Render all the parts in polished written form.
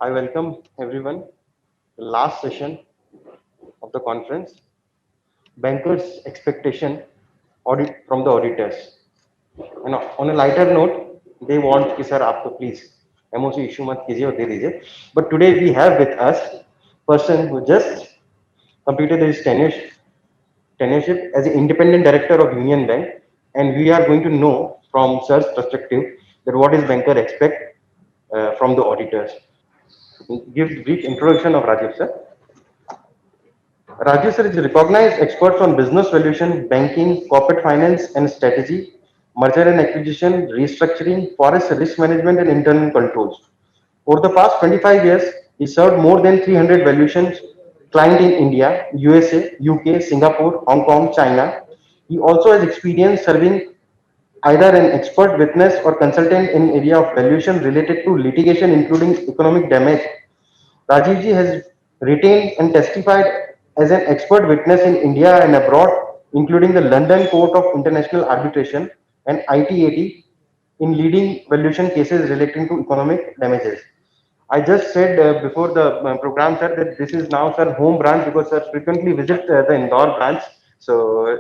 I welcome everyone. The last session of the conference, bankers' expectation audit from the auditors. And on a lighter note, they want कि sir आप तो please MOC issue मत कीजिए और दे दीजिए. But today we have with us person who just completed his tenureship as an independent director of Union Bank, and we are going to know from sir's perspective that what is banker expect from the auditors. Give brief introduction of Rajiv sir. Rajesh sir is a recognized expert on business valuation, banking, corporate finance and strategy, merger and acquisition, restructuring, forest risk management and internal controls. Over the past 25 years, he served more than 300 valuations client in India, USA, UK, Singapore, Hong Kong, China. He also has experience serving either an expert witness or consultant in area of valuation related to litigation including economic damage. Rajiv ji has retained and testified as an expert witness in India and abroad, including the London Court of International Arbitration and ITAT in leading valuation cases relating to economic damages. I just said before the program, sir, that this is now sir home branch because sir frequently visit the Indore branch. So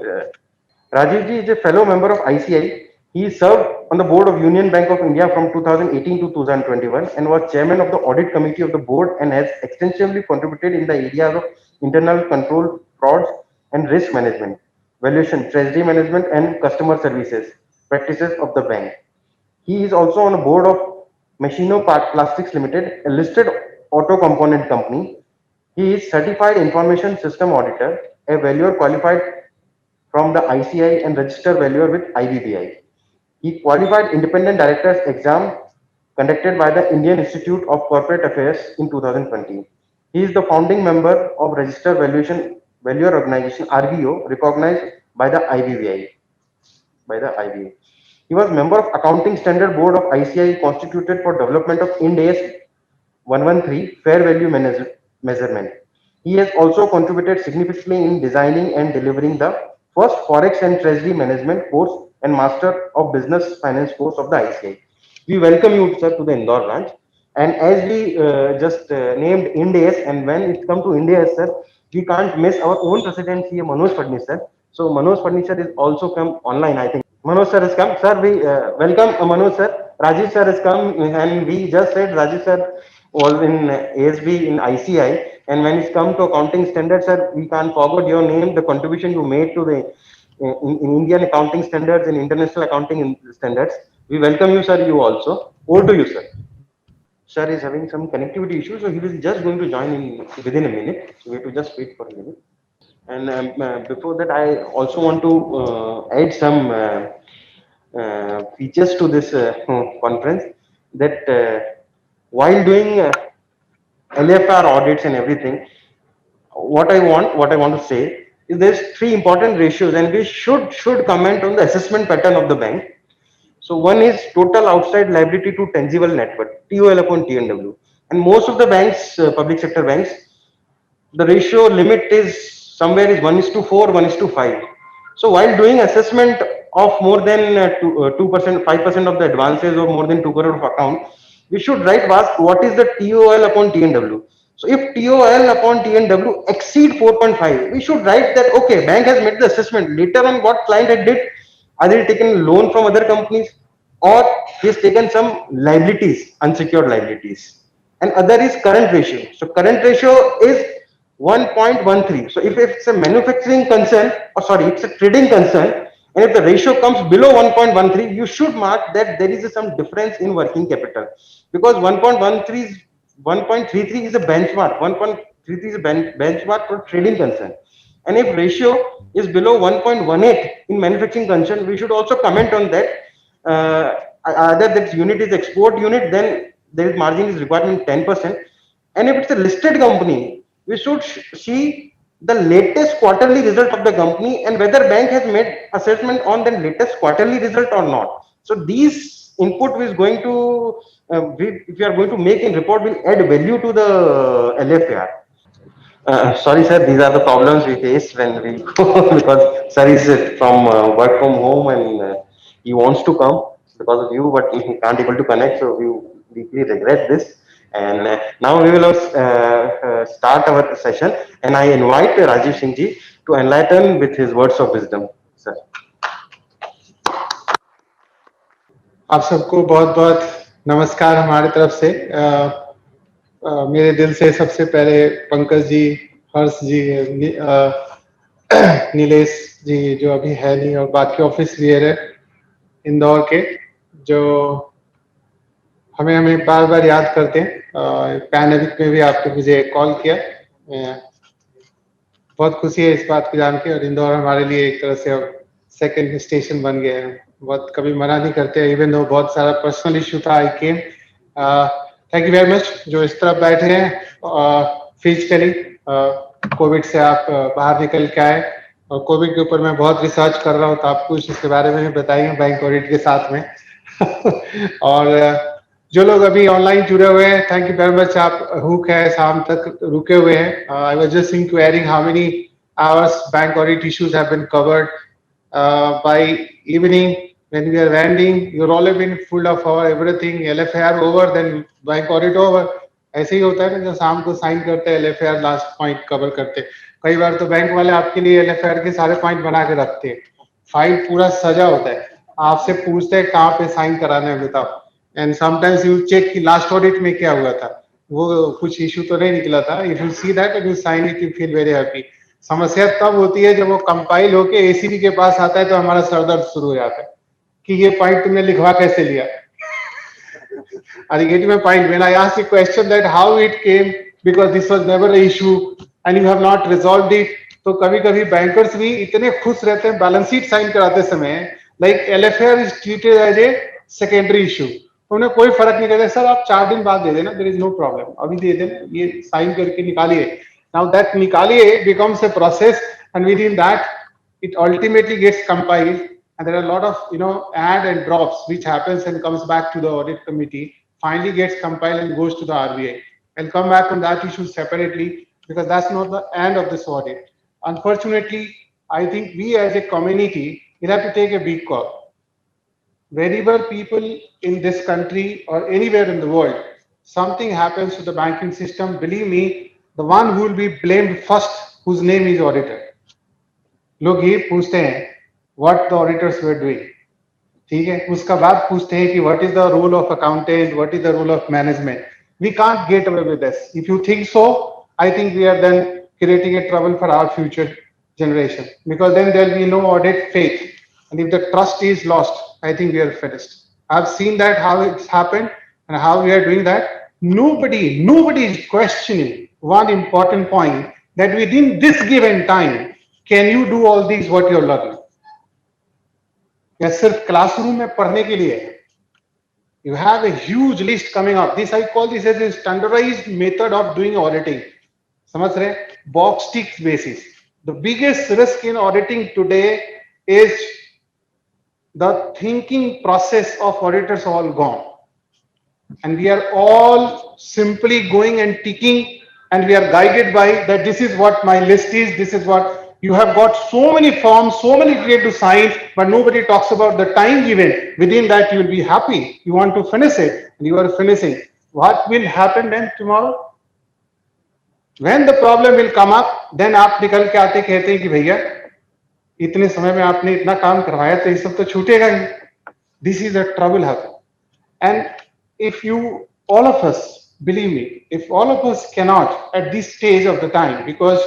Rajiv ji is a fellow member of ICI. He served on the board of Union Bank of India from 2018 to 2021 and was chairman of the audit committee of the board and has extensively contributed in the areas of internal control, frauds, and risk management, valuation, treasury management, and customer services practices of the bank. He is also on a board of Machino Plastics Limited, a listed auto component company. He is certified information system auditor, a valuer qualified from the ICI and registered valuer with IBBI. He qualified independent directors exam conducted by the Indian Institute of Corporate Affairs in 2020. He is the founding member of Registered Valuation Valuer Organization RVO recognized by the IBBI. He was member of Accounting Standard Board of ICI constituted for development of Ind AS 113 fair value measurement. He has also contributed significantly in designing and delivering the first Forex and Treasury Management course and Master of Business Finance course of the ICI. We welcome you, sir, to the Indore branch. And as we just named Ind AS, and when it comes to Ind AS, sir, we can't miss our own president, here, Manoj Fadnis, sir. So Manoj Fadnis, sir, is also come online, I think. Manoj sir has come. Sir, we welcome Manoj sir. Rajiv sir has come, and we just said Rajiv sir was in ASB in ICI, and when it's come to accounting standards, sir, we can't forget your name, the contribution you made to the in Indian accounting standards and international accounting standards. We welcome you, sir. You also. Over to you, sir. Sir is having some connectivity issues, so he was just going to join in within a minute. So we have to just wait for a minute. And before that, I also want to add some features to this conference that while doing LFR audits and everything, what I want to say is there's three important ratios, and we should comment on the assessment pattern of the bank. So one is total outside liability to tangible net worth, TOL upon TNW, and most of the banks, public sector banks, the ratio limit is somewhere is 1 is to 4, 1 is to 5. So while doing assessment of more than 2%, 5% of the advances or more than 2 crore of account, we should write what is the TOL upon TNW. So if TOL upon TNW exceed 4.5, we should write that okay, bank has made the assessment. Later on, what client had did, either he taken loan from other companies or he has taken some liabilities, unsecured liabilities. And other is current ratio. So current ratio is 1.13. So if it's a manufacturing concern, or sorry, it's a trading concern, and if the ratio comes below 1.13, you should mark that there is some difference in working capital, because 1.13 is 1.33 is a benchmark. 1.33 is a benchmark for trading concern. And if ratio is below 1.18 in manufacturing concern, we should also comment on that. Either that unit is export unit, then there is margin is requirement 10%. And if it's a listed company, we should see the latest quarterly result of the company and whether bank has made assessment on the latest quarterly result or not. So these input is going to, if you are going to make in report, will add value to the LFAR. Sorry, sir. These are the problems we face when we go because sir is from work from home and he wants to come because of you, but he can't able to connect. So we deeply regret this. And now we will start our session, and I invite Rajiv Singh ji to enlighten with his words of wisdom. Sir. आप सबको बहुत बहुत नमस्कार हमारी तरफ से। मेरे दिल से सबसे पहले पंकज जी, हर्ष जी, नीलेश जी जो अभी है नहीं, और बाकी ऑफिस लीडर है इंदौर के, जो हमें हमें बार बार याद करते हैं। पैंडेमिक में भी आपने मुझे कॉल किया। बहुत खुशी है इस बात को जान के, और इंदौर हमारे लिए एक तरह से अब सेकंड स्टेशन बन गया है। बहुत कभी मना नहीं करते, इवन दो बहुत सारा पर्सनल इशू था। आई केम। थैंक यू वेरी मच जो इस तरफ बैठे हैं फिजिकली। कोविड से आप बाहर निकल के आए, और कोविड के ऊपर मैं बहुत रिसर्च कर रहा हूँ, तो आप कुछ इसके बारे में भी बताइए बैंक ऑडिट के साथ में। और जो लोग अभी ऑनलाइन जुड़े हुए हैं, थैंक यू वेरी मच। आप हुक है, शाम तक रुके हुए हैं। I was just inquiring how many hours bank audit issues have been covered by evening when we are ending. You're all been full of our everything, LFR over, then bank audit over. ऐसे ही होता है ना, जो शाम को sign करते हैं LFR last point cover करते हैं। कई बार तो बैंक वाले आपके लिए LFR के सारे पॉइंट बना के रखते हैं, फाइल पूरा सजा होता है, आपसे पूछते हैं कहाँ पे साइन कराना है बताओ। एंड समटाइम्स यू चेक कि लास्ट ऑडिट में क्या हुआ था, वो कुछ इशू तो नहीं निकला था। If you see that and you sign it, you feel very happy. समस्या तब होती है जब वो कंपाइल होके एसीबी के पास आता है, तो हमारा सरदर्द शुरू हो जाता है कि ये पॉइंट तुमने लिखवा कैसे लिया। Are you getting my point? When I asked the question that how it came, because this was never an issue and you have not resolved it, तो कभी कभी बैंकर्स भी इतने खुश रहते हैं बैलेंस शीट साइन कराते समय, like LFR is treated as a secondary issue. उन्हें कोई फर्क नहीं करता, सर आप 4 दिन बाद दे देना, देयर इज नो प्रॉब्लम, अभी दे देना, ये साइन करके निकालिए। नाउ दैट निकालिए becomes a process, and within that it ultimately gets compiled, and there are a lot of add and drops which happens and comes back to the audit committee, finally gets compiled and goes to the RBI. I'll come back on that issue separately, because that's not the end of this audit. Unfortunately, I think we as a community will have to take a big call. Wherever people in this country or anywhere in the world, something happens to the banking system, believe me, the one who will be blamed first, whose name is auditor. लोग ये पूछते हैं what the auditors were doing, ठीक है, उसका बाद पूछते हैं कि what is the role of accountant, what is the role of management. We can't get away with this. If you think so, I think we are then creating a trouble for our future generation, because then there will be no audit faith, and if the trust is lost, I think we are finished. I've seen that how it's happened and how we are doing that. Nobody is questioning one important point, that within this given time, can you do all these what you're learning? या सिर्फ classroom में पढ़ने के लिए? You have a huge list coming up. This I call this as a standardized method of doing auditing. समझ रहे? Box tick basis. The biggest risk in auditing today is the thinking process of auditors all gone, and we are all simply going and ticking, and we are guided by that. This is what my list is, this is what you have got, so many forms, so many details to sign, but nobody talks about the time given within that. You will be happy, you want to finish it, and you are finishing. What will happen then tomorrow when the problem will come up? Then आप निकल के आते कहते हैं कि भैया इतने समय में आपने इतना काम करवाया, तो ये सब तो छूटेगा ही। This is a trouble happen. And if you, all of us, believe me, if all of us cannot at this stage of the time, because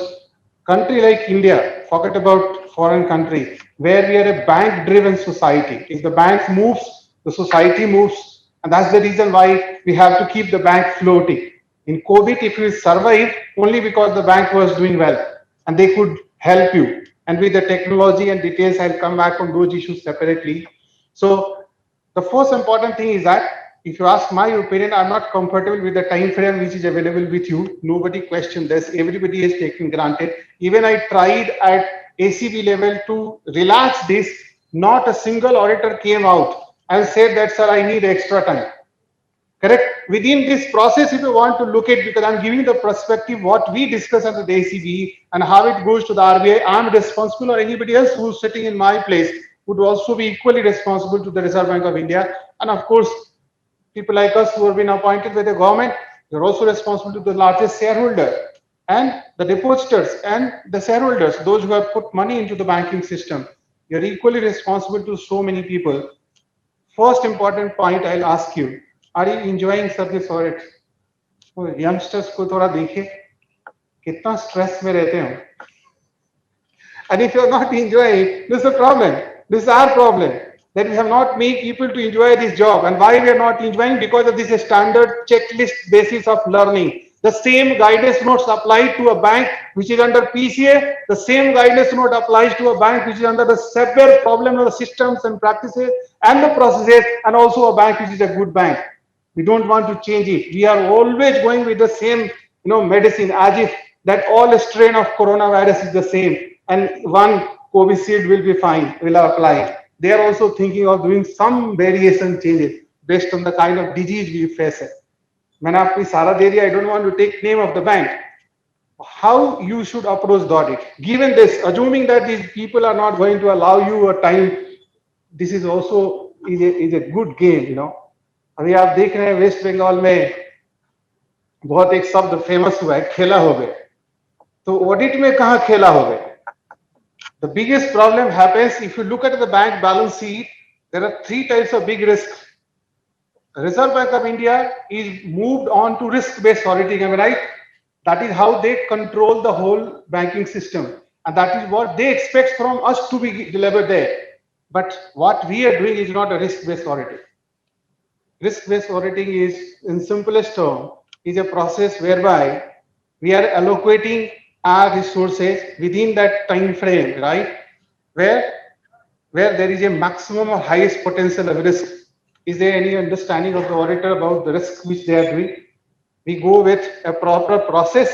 country like India, forget about foreign country, where we are a bank driven society. If the bank moves, the society moves. And that's the reason why we have to keep the bank floating. In COVID, if you survive, only because the bank was doing well and they could help you. And with the technology and details, I'll come back on those issues separately. So the first important thing is that, if you ask my opinion, I'm not comfortable with the time frame which is available with you. Nobody questioned this. Everybody is taken granted. Even I tried at ACB level to relax this. Not a single auditor came out and said that, sir, I need extra time. Correct? Within this process, if you want to look at, because I'm giving the perspective what we discuss at the ACB and how it goes to the RBI, I'm responsible, or anybody else who's sitting in my place would also be equally responsible to the Reserve Bank of India. And of course, people like us who have been appointed by the government, You're also responsible to the largest shareholder and the depositors and the shareholders, those who have put money into the banking system. You're equally responsible to so many people. First important point I'll ask you, are you enjoying service audit? तो youngsters को थोड़ा देखिए कितना stress में रहते हैं. And if you're not enjoying, this is a problem. This is our problem. That we have not made people to enjoy this job. And why we are not enjoying? Because of this standard checklist basis of learning. The same guidance notes applied to a bank which is under PCA. The same guidance note applies to a bank which is under the severe problem of the systems and practices and the processes, and also a bank which is a good bank. We don't want to change it. We are always going with the same, medicine, as if that all strain of coronavirus is the same, and one Covishield will be fine, will apply. They are also thinking of doing some variation changes based on the kind of disease we face. मैंने आपको इशारा दे दिया. I don't want to take name of the bank. How you should approach the audit? Given this, assuming that these people are not going to allow you a time, this is also is a good game. अभी आप देख रहे हैं waste Bengal में बहुत एक शब्द famous हुआ है, खेला हो गए. तो ऑडिट में कहां खेला हो गए? The biggest problem happens if you look at the bank balance sheet. There are three types of big risks. Reserve Bank of India is moved on to risk-based auditing. Am I right? That is how they control the whole banking system, and that is what they expect from us to be delivered there. But what we are doing is not a risk-based auditing. Risk-based auditing is, in simplest term, is a process whereby we are allocating our resources within that time frame, right? Where there is a maximum or highest potential of risk. Is there any understanding of the auditor about the risk which they are doing? We go with a proper process,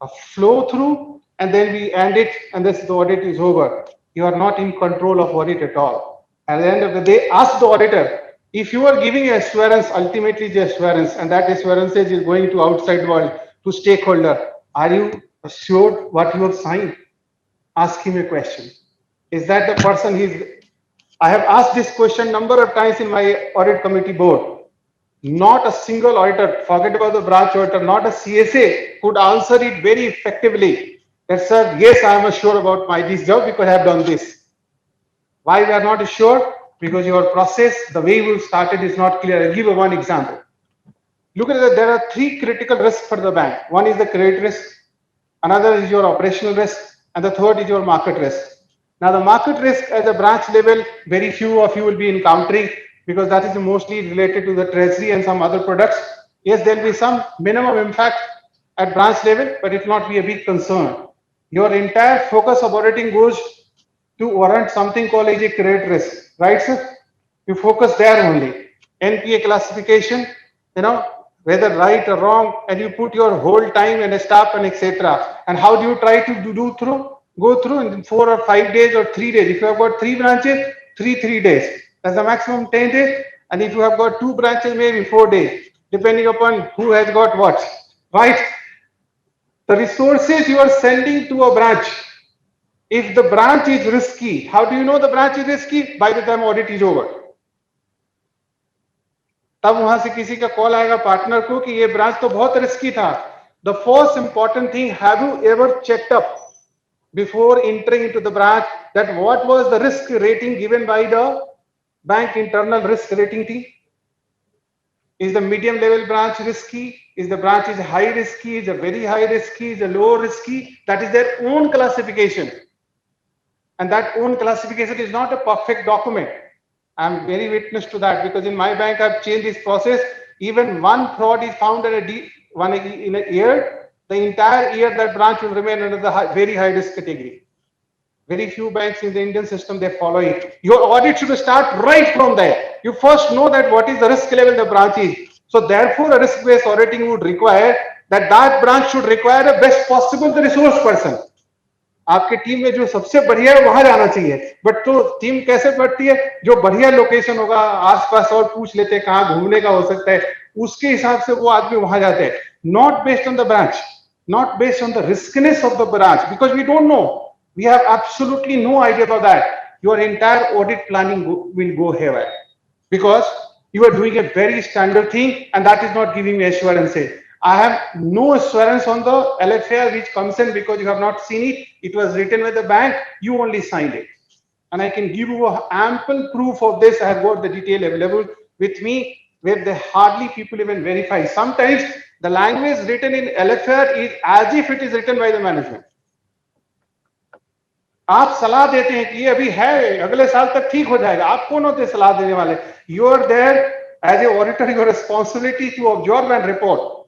a flow through, and then we end it, and this the audit is over. You are not in control of audit at all. At the end of the day, ask the auditor, if you are giving assurance, ultimately the assurance, and that assurance is going to outside world, to stakeholder, are you assured what you have signed? Ask him a question. Is that the person I have asked this question number of times in my audit committee board. Not a single auditor, forget about the branch auditor, not a CSA could answer it very effectively. That, sir, yes, I am sure about this job because I have done this. Why we are not sure? Because your process, the way you started is not clear. I'll give you one example. Look at that, there are three critical risks for the bank. One is the credit risk, another is your operational risk, and the third is your market risk. Now, the market risk at the branch level, very few of you will be encountering, because that is mostly related to the treasury and some other products. Yes, there will be some minimum impact at branch level, but it will not be a big concern. Your entire focus of auditing goes to warrant something called as a credit risk, right, sir? You focus there only. NPA classification, whether right or wrong, and you put your whole time and staff and etc. And how do you try to go through in 4 or 5 days or 3 days? If you have got 3 branches, 3 days. That's the maximum 10 days. And if you have got 2 branches, maybe 4 days, depending upon who has got what, right? The resources you are sending to a branch, if the branch is risky, how do you know the branch is risky? By the time audit is over. तब वहां से किसी का call आएगा partner को कि ये branch तो बहुत रिस्की था. The first important thing, have you ever checked up before entering into the branch that what was the risk rating given by the bank internal risk rating team? Is the medium level branch risky? Is the branch is high risky? Is a very high risky? Is a low risky? That is their own classification. And that own classification is not a perfect document. I'm very witness to that, because in my bank I've changed this process. Even one fraud is found in a year, the entire year that branch will remain under the very high risk category. Very few banks in the Indian system, they follow it. Your audit should start right from there. You first know that what is the risk level the branch is. So therefore, a risk-based auditing would require that branch should require the best possible the resource person. आपके team में जो सबसे बढ़िया है वहां जाना चाहिए. But तो टीम कैसे बढ़ती है? जो बढ़िया लोकेशन होगा, आसपास और पूछ लेते हैं कहाँ घूमने का हो सकता है, उसके हिसाब से वो आदमी वहां जाते हैं. Not based on the branch, not based on the riskiness of the branch, because we don't know. We have absolutely no idea about that. Your entire audit planning will go haywire, because you are doing a very standard thing, and that is not giving me assurances. I have no assurance on the LFR which comes in because you have not seen it. It was written with the bank. You only signed it. And I can give you ample proof of this. I have got the detail available with me where they hardly people even verify. Sometimes the language written in LFR is as if it is written by the management. आप सलाह देते हैं कि ये अभी है, अगले साल तक ठीक हो जाएगा. आप कौन होते सलाह देने वाले? You are there as a auditor, your responsibility to observe and report.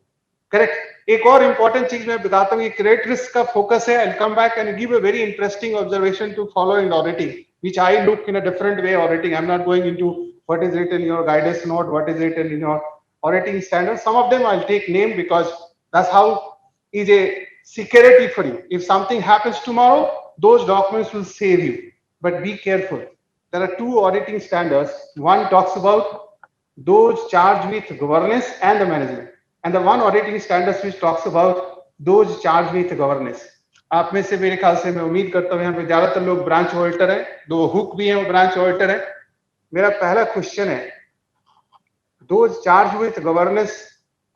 Correct. एक और important चीज मैं बताता हूँ, ये credit risk का focus है. I'll come back and give a very interesting observation to follow in auditing, which I look in a different way auditing. I'm not going into what is written in your guidance note, what is written in your auditing standards. Some of them I'll take name because that's how is a security for you. If something happens tomorrow, those documents will save you. But be careful. There are two auditing standards. One talks about those charged with governance and the management. And the one auditing standards which talks about those charged with governance. आप में से मेरे ख्याल से मैं उम्मीद करता हूँ यहाँ पे ज्यादातर लोग ब्रांच ऑडिटर हैं, दो हुक भी हैं वो ब्रांच ऑडिटर है. मेरा पहला क्वेश्चन है, those charged with governance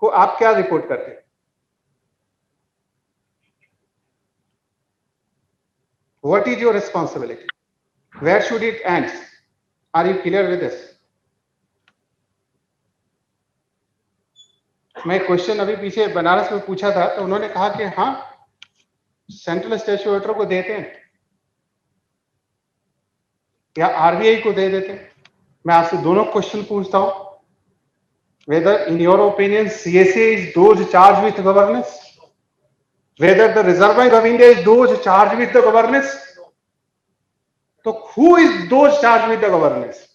को आप क्या रिपोर्ट करते हैं? What is your responsibility? Where should it end? Are you clear with this? मैं क्वेश्चन अभी पीछे बनारस में पूछा था तो उन्होंने कहा कि हाँ सेंट्रल स्टेट ऑडिटर को देते हैं या आरबीआई को दे देते हैं. मैं आपसे दोनों क्वेश्चन पूछता हूं. Whether in your opinion CSA is those charged with governance? Whether the Reserve Bank of India is those charged with the governance? So who is those charged with the governance?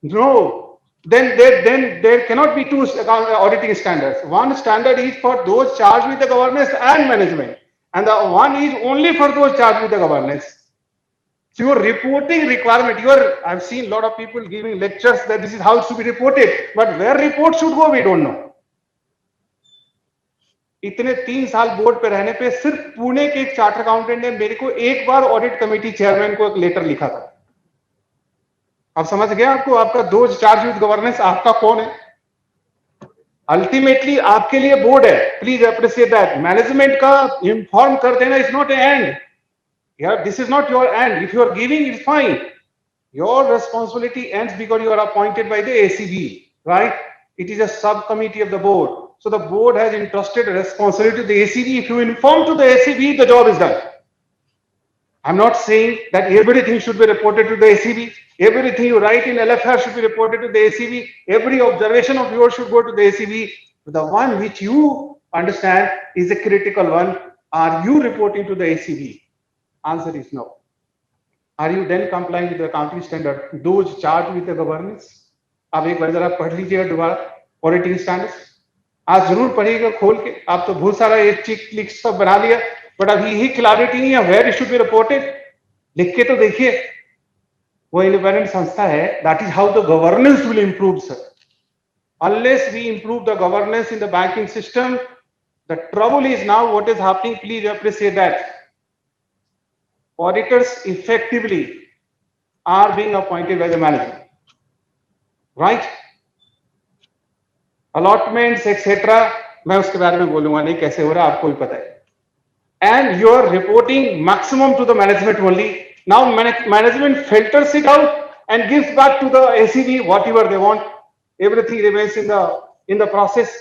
No. Then there cannot be two auditing standards. One standard is for those charged with the governance and management, and the one is only for those charged with the governance. So your reporting requirement, I've seen a lot of people giving lectures that this is how it should be reported, but where report should go, we don't know. इतने 3 साल board पे रहने पे सिर्फ पुणे के एक charter accountant ने मेरे को एक बार ऑडिट कमेटी चेयरमैन को एक लेटर लिखा था. अब समझ गया आपको, आपका दो चार्ज विद गवर्नेंस आपका कौन है? अल्टीमेटली आपके लिए बोर्ड है. Please appreciate that. मैनेजमेंट का इन्फॉर्म कर देना is not and. Yeah, this is not your end. If you are giving, it's fine. Your responsibility ends because you are appointed by the ACB, right? It is a subcommittee of the board. So the board has entrusted a responsibility to the ACB. If you inform to the ACB, the job is done. I'm not saying that everything should be reported to the ACB. Everything you write in LFR should be reported to the ACB. Every observation of yours should go to the ACB. The one which you understand is a critical one. Are you reporting to the ACB? Answer is no. Are you then complying with the accounting standard? Those charged with the governance? आप एक बार जरा पढ़ लीजिएगा दोबारा auditing standards. आज जरूर पढ़िएगा खोल के. आप तो बहुत सारा एक चेक लिस्ट सब बना लिया, बट अभी यही क्लैरिटी नहीं है where it should be reported. लिख के तो देखिए. वो इंडिपेंडेंट संस्था है. That is how the governance will improve sir. Unless we improve the governance in the banking system, the trouble is now what is happening. Please appreciate that. Auditors effectively are being appointed by the management, right? Allotments etc. मैं उसके बारे में बोलूंगा नहीं कैसे हो रहा है, आपको भी पता है. And you are reporting maximum to the management only. Now management filters it out and gives back to the ACB whatever they want. Everything remains in the process.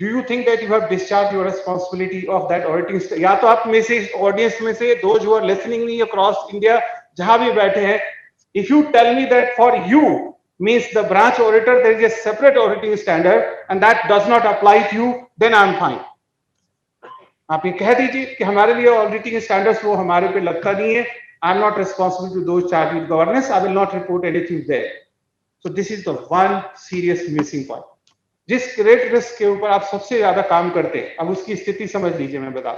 Do you think that you have discharged your responsibility of that auditing? या तो आप में से audience में से those who are listening me across India जहां भी बैठे हैं, if you tell me that for you means the branch auditor there is a separate auditing standard and that does not apply to you, then I am fine. आप ये कह दीजिए कि हमारे लिए ऑडिटिंग स्टैंडर्ड्स वो हमारे पे लगता नहीं है. I am not responsible to those charged with governance. I will not report anything there. So this is the one serious missing point. जिस क्रेडिट रिस्क के ऊपर आप सबसे ज्यादा काम करते हैं, अब उसकी स्थिति समझ लीजिए. मैं बता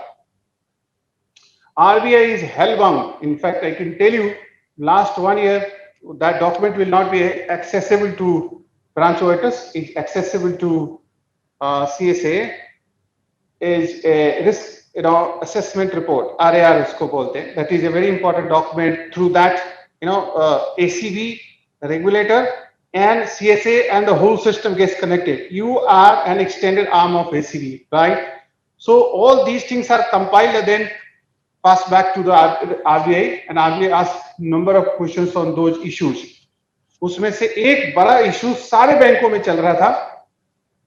RBI is hellbound. In fact, I can tell you, last 1 year, that document will not be accessible to branch auditors. It's accessible to CSA. Is a risk assessment report. RAR उसको बोलते हैं. That is a very important document. Through that, ACB, the regulator, and CSA and the whole system gets connected. You are an extended arm of ACB, right? So all these things are compiled and then passed back to the RBI, and RBI asks number of questions on those issues. उसमें से एक बड़ा issue सारे बैंकों में चल रहा था,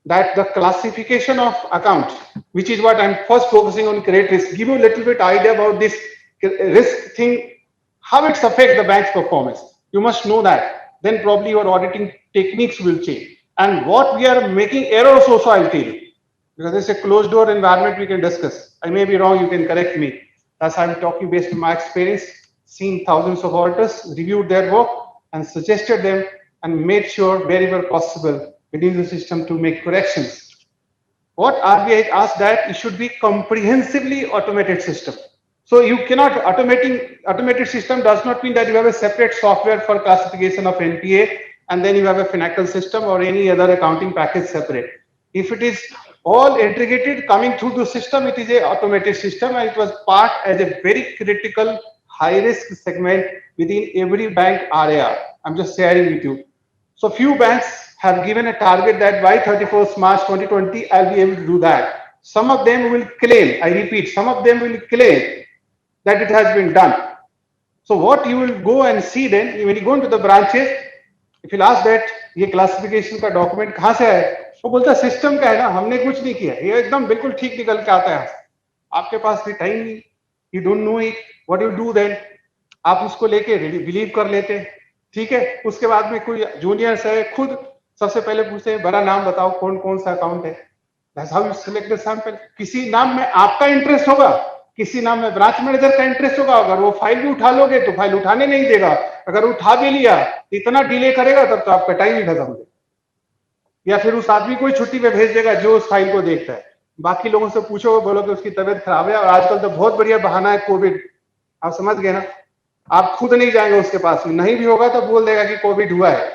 that the classification of account, which is what I'm first focusing on credit risk. Give you a little bit idea about this risk thing, how it affects the bank's performance. You must know that. Then probably your auditing techniques will change. And what we are making errors also, I'll tell you. Because it's a closed door environment we can discuss. I may be wrong, you can correct me. That's I'm talking based on my experience, seen thousands of auditors, reviewed their work and suggested them and made sure wherever possible within the system to make corrections. What RBI asked that it should be comprehensively automated system. So you cannot automated system does not mean that you have a separate software for classification of NPA and then you have a Finacle system or any other accounting package separate. If it is all integrated coming through the system, it is a automated system and it was part as a very critical high risk segment within every bank RAR. I'm just sharing with you. So few banks have given a target that by 31st March 2020, I'll be able to do that. Some of them will claim, I repeat, some of them will claim that it has been done. So what you will go and see then, when you go into the branches, if you ask that ये classification का document कहाँ से है, वो बोलता है system का है ना, हमने कुछ नहीं किया, ये एकदम बिल्कुल ठीक निकल के आता है, आपके पास भी टाइम नहीं, you don't know it, what you do then, आप उसको लेके बिलीव कर लेते, ठीक है, उसके बाद में कोई जूनियर्स है खुद सबसे पहले पूछते हैं बड़ा नाम बताओ कौन कौन सा अकाउंट है, that's how you select the sample. किसी नाम में आपका इंटरेस्ट होगा, किसी नाम में ब्रांच मैनेजर का इंटरेस्ट होगा, अगर वो फाइल भी उठा लोगे तो फाइल उठाने नहीं देगा, अगर उठा भी लिया इतना डिले करेगा तब तो आपका टाइम ही खत्म हो, या फिर उस आदमी को छुट्टी पे भेज देगा जो उस फाइल को देखता है, बाकी लोगों से पूछो बोलो कि उसकी तबीयत खराब है, और आजकल तो बहुत बढ़िया बहाना है कोविड, आप समझ गए ना, आप खुद नहीं जाएंगे उसके पास, नहीं भी होगा तो बोल देगा कि कोविड हुआ है,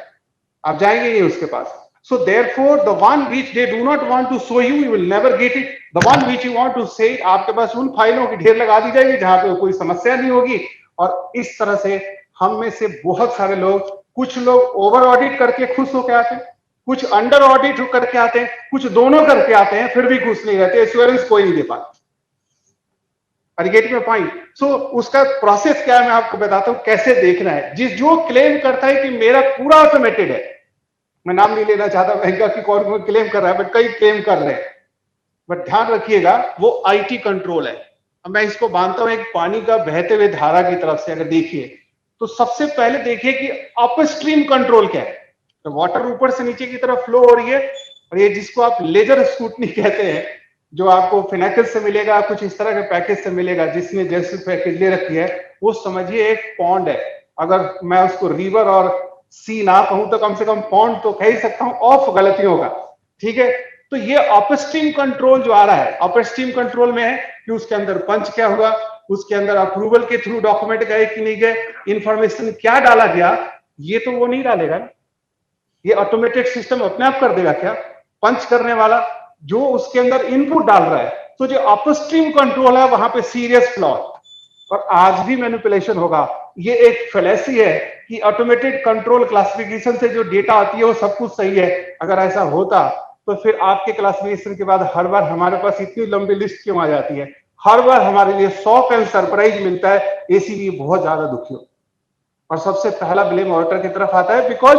आप जाएंगे नहीं उसके पास. So therefore, the one which they do not want to show you, you will never get it. The one which you want to say, आपके पास उन फाइलों की ढेर लगा दी जाएगी जहां पे कोई समस्या नहीं होगी, और इस तरह से हम में से बहुत सारे लोग, कुछ लोग ओवर ऑडिट करके खुश होकर आते हैं, कुछ अंडर ऑडिट करके आते हैं, कुछ दोनों करके आते हैं, फिर भी खुश नहीं रहते, एश्योरेंस कोई नहीं दे पाता. गेट में पॉइंट. सो उसका प्रोसेस क्या है मैं आपको बताता हूं कैसे देखना है. जिस जो क्लेम करता है कि मेरा पूरा ऑटोमेटेड है, मैं नाम नहीं लेना चाहता बैंक का कि कौन कौन क्लेम कर रहा है, बट कई क्लेम कर रहे हैं, बट ध्यान रखिएगा वो आईटी कंट्रोल है. अब मैं इसको मानता हूं एक पानी का बहते हुए धारा की तरफ से, अगर देखिए तो सबसे पहले देखिए कि अपस्ट्रीम कंट्रोल क्या है. तो वाटर ऊपर से नीचे की तरफ फ्लो हो रही है, और ये जिसको आप लेजर स्कूटनी कहते हैं, जो आपको फिनाकल से मिलेगा, कुछ इस तरह के पैकेज से मिलेगा जिसमें जैसे पैकेज ले रखी है, वो समझिए एक पॉन्ड है. अगर मैं उसको रिवर और सी ना कहूं तो कम से कम पॉन्ड तो कह ही सकता हूं ऑफ गलतियों का, ठीक है. तो ये अपस्ट्रीम कंट्रोल जो आ रहा है, अपस्ट्रीम कंट्रोल में है कि उसके अंदर पंच क्या हुआ, उसके अंदर अप्रूवल के थ्रू डॉक्यूमेंट गए कि नहीं गए, इंफॉर्मेशन क्या डाला गया, ये तो वो नहीं डालेगा ना, ये ऑटोमेटेड सिस्टम अपने आप कर देगा क्या, पंच करने वाला जो उसके अंदर इनपुट डाल रहा है. तो जो अपस्ट्रीम कंट्रोल है वहां पे सीरियस फ्लॉ, और आज भी मैनिपुलेशन होगा. ये एक फैलेसी है कि ऑटोमेटेड कंट्रोल क्लासिफिकेशन से जो डेटा आती है वो सब कुछ सही है. अगर ऐसा होता तो फिर आपके क्लासिफिकेशन के बाद हर बार हमारे पास इतनी लंबी लिस्ट क्यों आ जाती है, हर बार हमारे लिए शॉक एंड सरप्राइज मिलता है, एसीबी बहुत ज्यादा दुखी हो. और सबसे पहला ब्लेम ऑडिटर की तरफ आता है, बिकॉज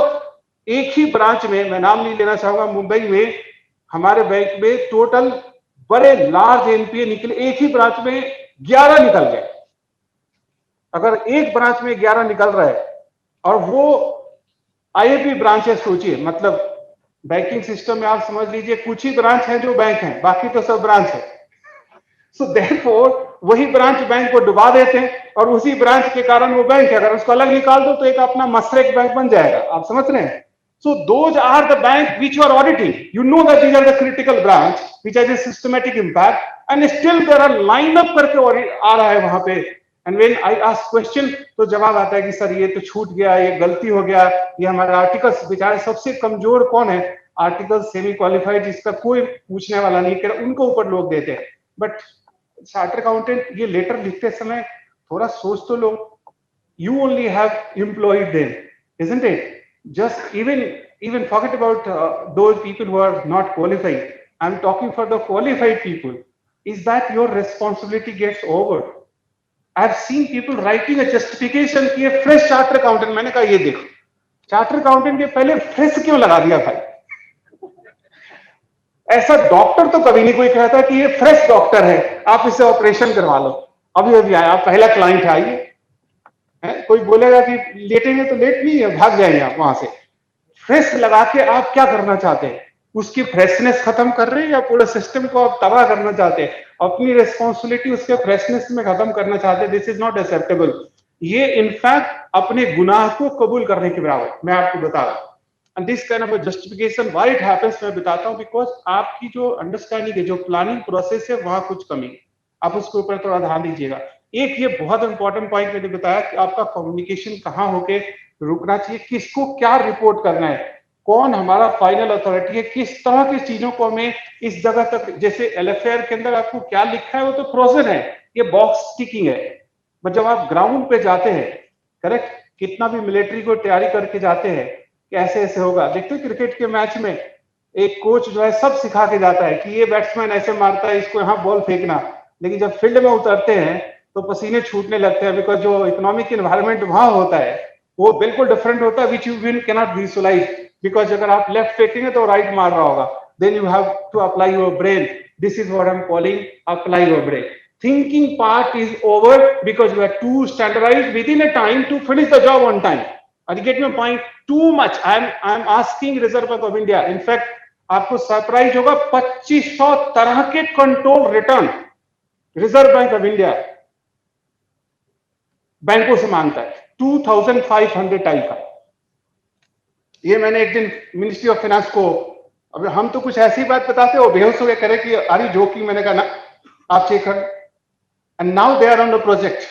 एक ही ब्रांच में, मैं नाम नहीं लेना चाहूंगा, मुंबई में हमारे बैंक में टोटल बड़े लार्ज एनपीए निकले, एक ही ब्रांच में 11 निकल गए. अगर एक ब्रांच में 11 निकल रहा है और वो आईएपी ब्रांच है, सोचिए, मतलब बैंकिंग सिस्टम में आप समझ लीजिए कुछ ही ब्रांच है जो बैंक है, बाकी तो सब ब्रांच है. सो देयरफॉर वही ब्रांच बैंक को डुबा देते हैं, और उसी ब्रांच के कारण वो बैंक है, अगर उसको अलग निकाल दो तो एक अपना मसरेक बैंक बन जाएगा. आप समझ रहे हैं. So those are the bank which you are auditing. You know that these are the critical branch which has a systematic impact, and still there are line up करके आ रहा है वहां पे. And when I ask question तो जवाब आता है कि सर ये तो छूट गया, ये गलती हो गया, ये हमारा आर्टिकल्स, बेचारे सबसे कमजोर कौन है, आर्टिकल सेमी क्वालिफाइड, जिसका कोई पूछने वाला नहीं कर, उनको ऊपर लोग देते हैं. बट चार्टर अकाउंटेंट ये लेटर लिखते समय थोड़ा सोच तो लो, you only have employed them, isn't it? Just even forget about those people who are not qualified. I'm talking for the qualified people. Is that your responsibility gets over? I've seen people writing a justification कि ये fresh charter accountant, मैंने कहा ये देखो charter accountant के पहले fresh क्यों लगा दिया भाई? ऐसा डॉक्टर तो कभी नहीं कोई कहता कि ये फ्रेश डॉक्टर है, आप इससे ऑपरेशन करवा लो, अभी अभी आया, पहला क्लाइंट आइए। कोई बोलेगा कि लेटेंगे तो लेट नहीं है, भाग जाएंगे आप वहां से। फ्रेश लगा के आप क्या करना चाहते हैं? उसकी फ्रेशनेस खत्म कर रहे हैं या पूरे सिस्टम को आप तबाह करना चाहते हैं? अपनी रिस्पॉन्सिबिलिटी उसके फ्रेशनेस में खत्म करना चाहते हैं। This is not acceptable. ये इनफैक्ट अपने गुनाह को कबूल करने के बराबर, मैं आपको बता रहा हूं। And this kind of justification why it happens मैं बताता हूं, बिकॉज आपकी जो अंडरस्टैंडिंग है, जो प्लानिंग प्रोसेस है, वहां कुछ कमी है। आप उसके ऊपर थोड़ा ध्यान दीजिएगा। एक ये बहुत इंपॉर्टेंट पॉइंट मैंने बताया कि आपका कम्युनिकेशन कहाँ होके रुकना चाहिए, किसको क्या रिपोर्ट करना है, कौन हमारा फाइनल अथॉरिटी है, किस तरह की चीजों को हमें इस जगह तक, जैसे एलएफआर के अंदर आपको क्या लिखा है वो तो फ्रोजन है, ये बॉक्स टिकिंग है। बट जब आप ग्राउंड पे जाते हैं, करेक्ट, कितना भी मिलिट्री को तैयारी करके जाते हैं कि ऐसे ऐसे होगा। देखते हैं क्रिकेट के मैच में एक कोच जो है सब सिखा के जाता है कि ये बैट्समैन ऐसे मारता है, इसको यहाँ बॉल फेंकना, लेकिन जब फील्ड में उतरते हैं तो पसीने छूटने लगते हैं, बिकॉज जो इकोनॉमिक इन्वायरमेंट वहां होता है वो बिल्कुल डिफरेंट होता है, which you will cannot visualise. Because अगर आप लेफ्ट फेंकेंगे तो राइट मार रहा होगा, then you have to apply your brain. This is what I am calling apply your brain. Thinking part is over because you are too standardized within a time to finish the job on time. Are you getting my point? Too much. I'm asking Reserve Bank of India. In fact, आपको surprise होगा, 2500 तरह के control return reserve bank of India बैंकों से मांगता है, 2500 type का। ये मैंने एक दिन मिनिस्ट्री ऑफ फाइनेंस को, अब हम तो कुछ ऐसी बात बताते हो, बेहोश हो गए, करे कि अरे जोकिंग। मैंने कहा ना, आप चेक कर। And now they are on the project